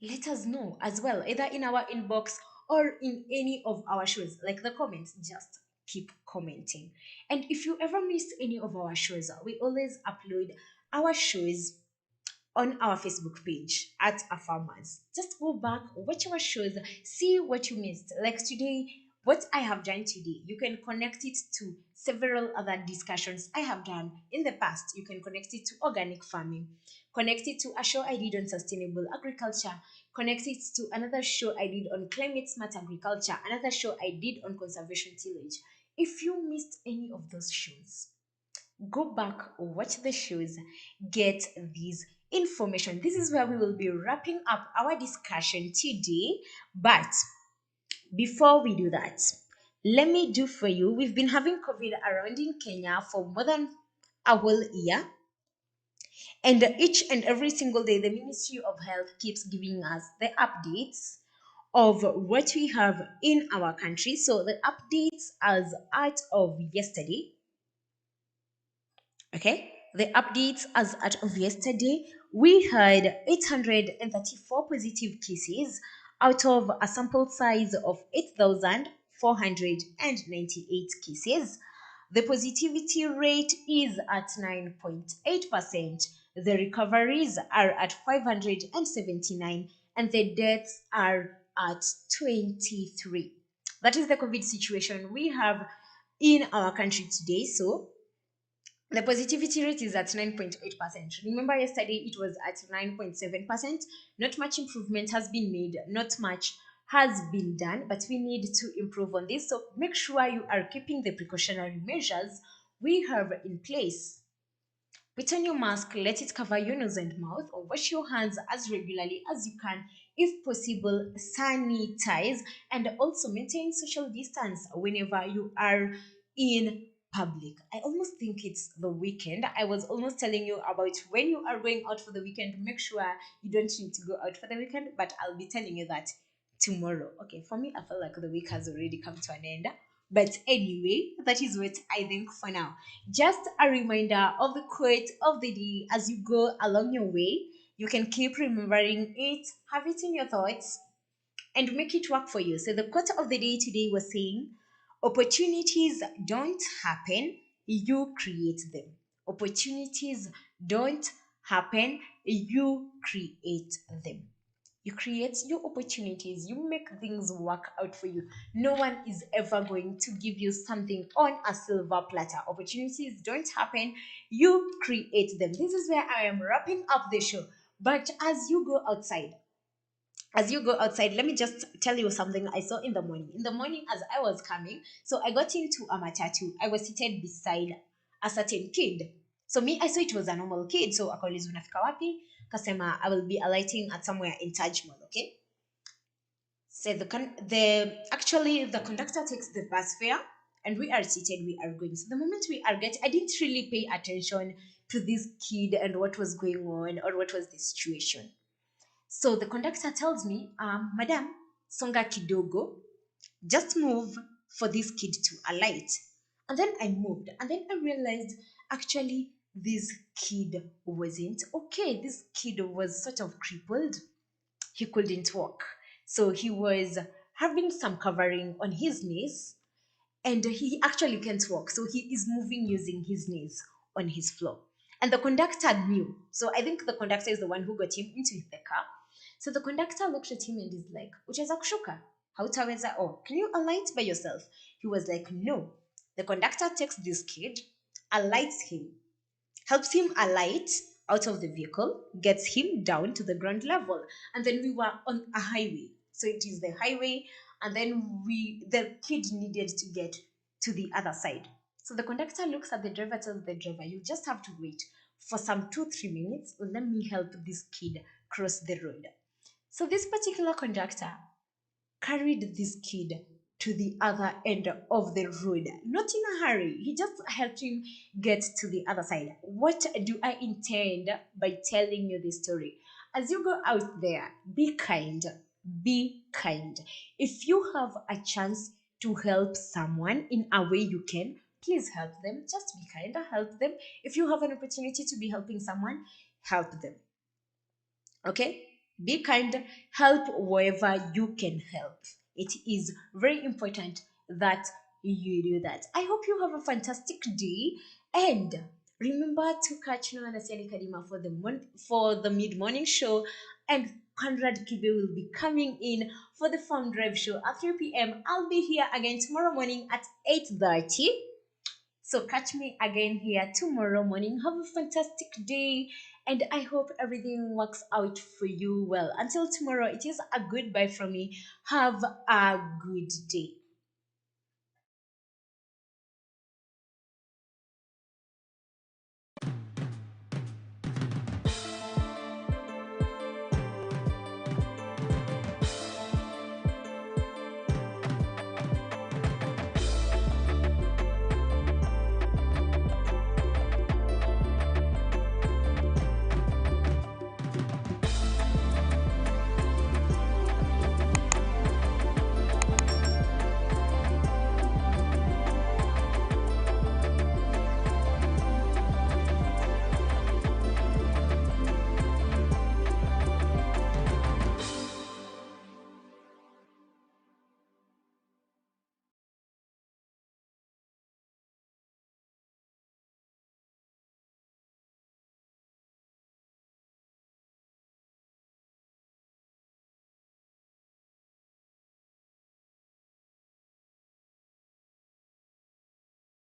let us know as well, either in our inbox or in any of our shows, like the comments. Just keep commenting. And if you ever missed any of our shows, we always upload our shows on our Facebook page at a farmers. Just go back, watch our shows, see what you missed. Like today, what I have done today, you can connect it to several other discussions I have done in the past. You can connect it to organic farming, connect it to a show I did on sustainable agriculture, connect it to another show I did on climate smart agriculture, another show I did on conservation tillage. If you missed any of those shows, go back, watch the shows, get these information. This is where we will be wrapping up our discussion today. But before we do that, let me do for you, we've been having COVID around in Kenya for more than a whole year. And each and every single day, the Ministry of Health keeps giving us the updates of what we have in our country. So the updates as out of yesterday, okay, the updates as at of yesterday, we had 834 positive cases out of a sample size of 8,498 cases. The positivity rate is at 9.8%. The recoveries are at 579, and the deaths are at 23. That is the COVID situation we have in our country today. So the positivity rate is at 9.8%. Remember, yesterday it was at 9.7%. Not much improvement has been made, not much has been done, but we need to improve on this. So make sure you are keeping the precautionary measures we have in place. Put on your mask, let it cover your nose and mouth, or wash your hands as regularly as you can. If possible, sanitize, and also maintain social distance whenever you are in public. I almost think it's the weekend. I was almost telling you about when you are going out for the weekend, make sure you don't need to go out for the weekend, but I'll be telling you that tomorrow. Okay, for me, I feel like the week has already come to an end. But anyway, that is what I think for now. Just a reminder of the quote of the day as you go along your way. You can keep remembering it, have it in your thoughts, and make it work for you. So, the quote of the day today was saying, opportunities don't happen, you create them. Opportunities don't happen, you create them. You create your opportunities, you make things work out for you. No one is ever going to give you something on a silver platter. Opportunities don't happen, you create them. This is where I am wrapping up the show. But as you go outside, let me just tell you something I saw in the morning. In the morning, as I was coming, so I got into a matatu. I was seated beside a certain kid. So me, I saw it was a normal kid. So akauliza unafika wapi? Kasema I will be alighting at somewhere in Taj Mahal. Okay. So the conductor takes the bus fare, and we are seated. We are going. So the moment we are getting, I didn't really pay attention to this kid and what was going on or what was the situation. So the conductor tells me, Madam, songa kidogo, just move for this kid to alight. And then I moved, and then I realized actually this kid wasn't okay. This kid was sort of crippled. He couldn't walk. So he was having some covering on his knees, and he actually can't walk, so he is moving using his knees on his floor. And the conductor knew, so I think the conductor is the one who got him into the car. So the conductor looked at him and is like, utaweza kushuka, hautaweza, oh, can you alight by yourself? He was like, no. The conductor takes this kid, alights him, helps him alight out of the vehicle, gets him down to the ground level. And then we were on a highway. So it is the highway, and then the kid needed to get to the other side. So the conductor looks at the driver, tells the driver, you just have to wait for some 2-3 minutes. Let me help this kid cross the road. So this particular conductor carried this kid to the other end of the road, not in a hurry. He just helped him get to the other side. What do I intend by telling you this story? As you go out there, be kind. Be kind. If you have a chance to help someone in a way you can, please help them. Just be kind, help them. If you have an opportunity to be helping someone, help them. Okay, be kind, help wherever you can help. It is very important that you do that. I hope you have a fantastic day, and remember to catch Noah Nasiani Kadima for the mid-morning show, and Conrad Kibe will be coming in for the farm drive show at 3 p.m. I'll be here again tomorrow morning at 8:30. So catch me again here tomorrow morning. Have a fantastic day, and I hope everything works out for you well. Until tomorrow, it is a goodbye from me. Have a good day.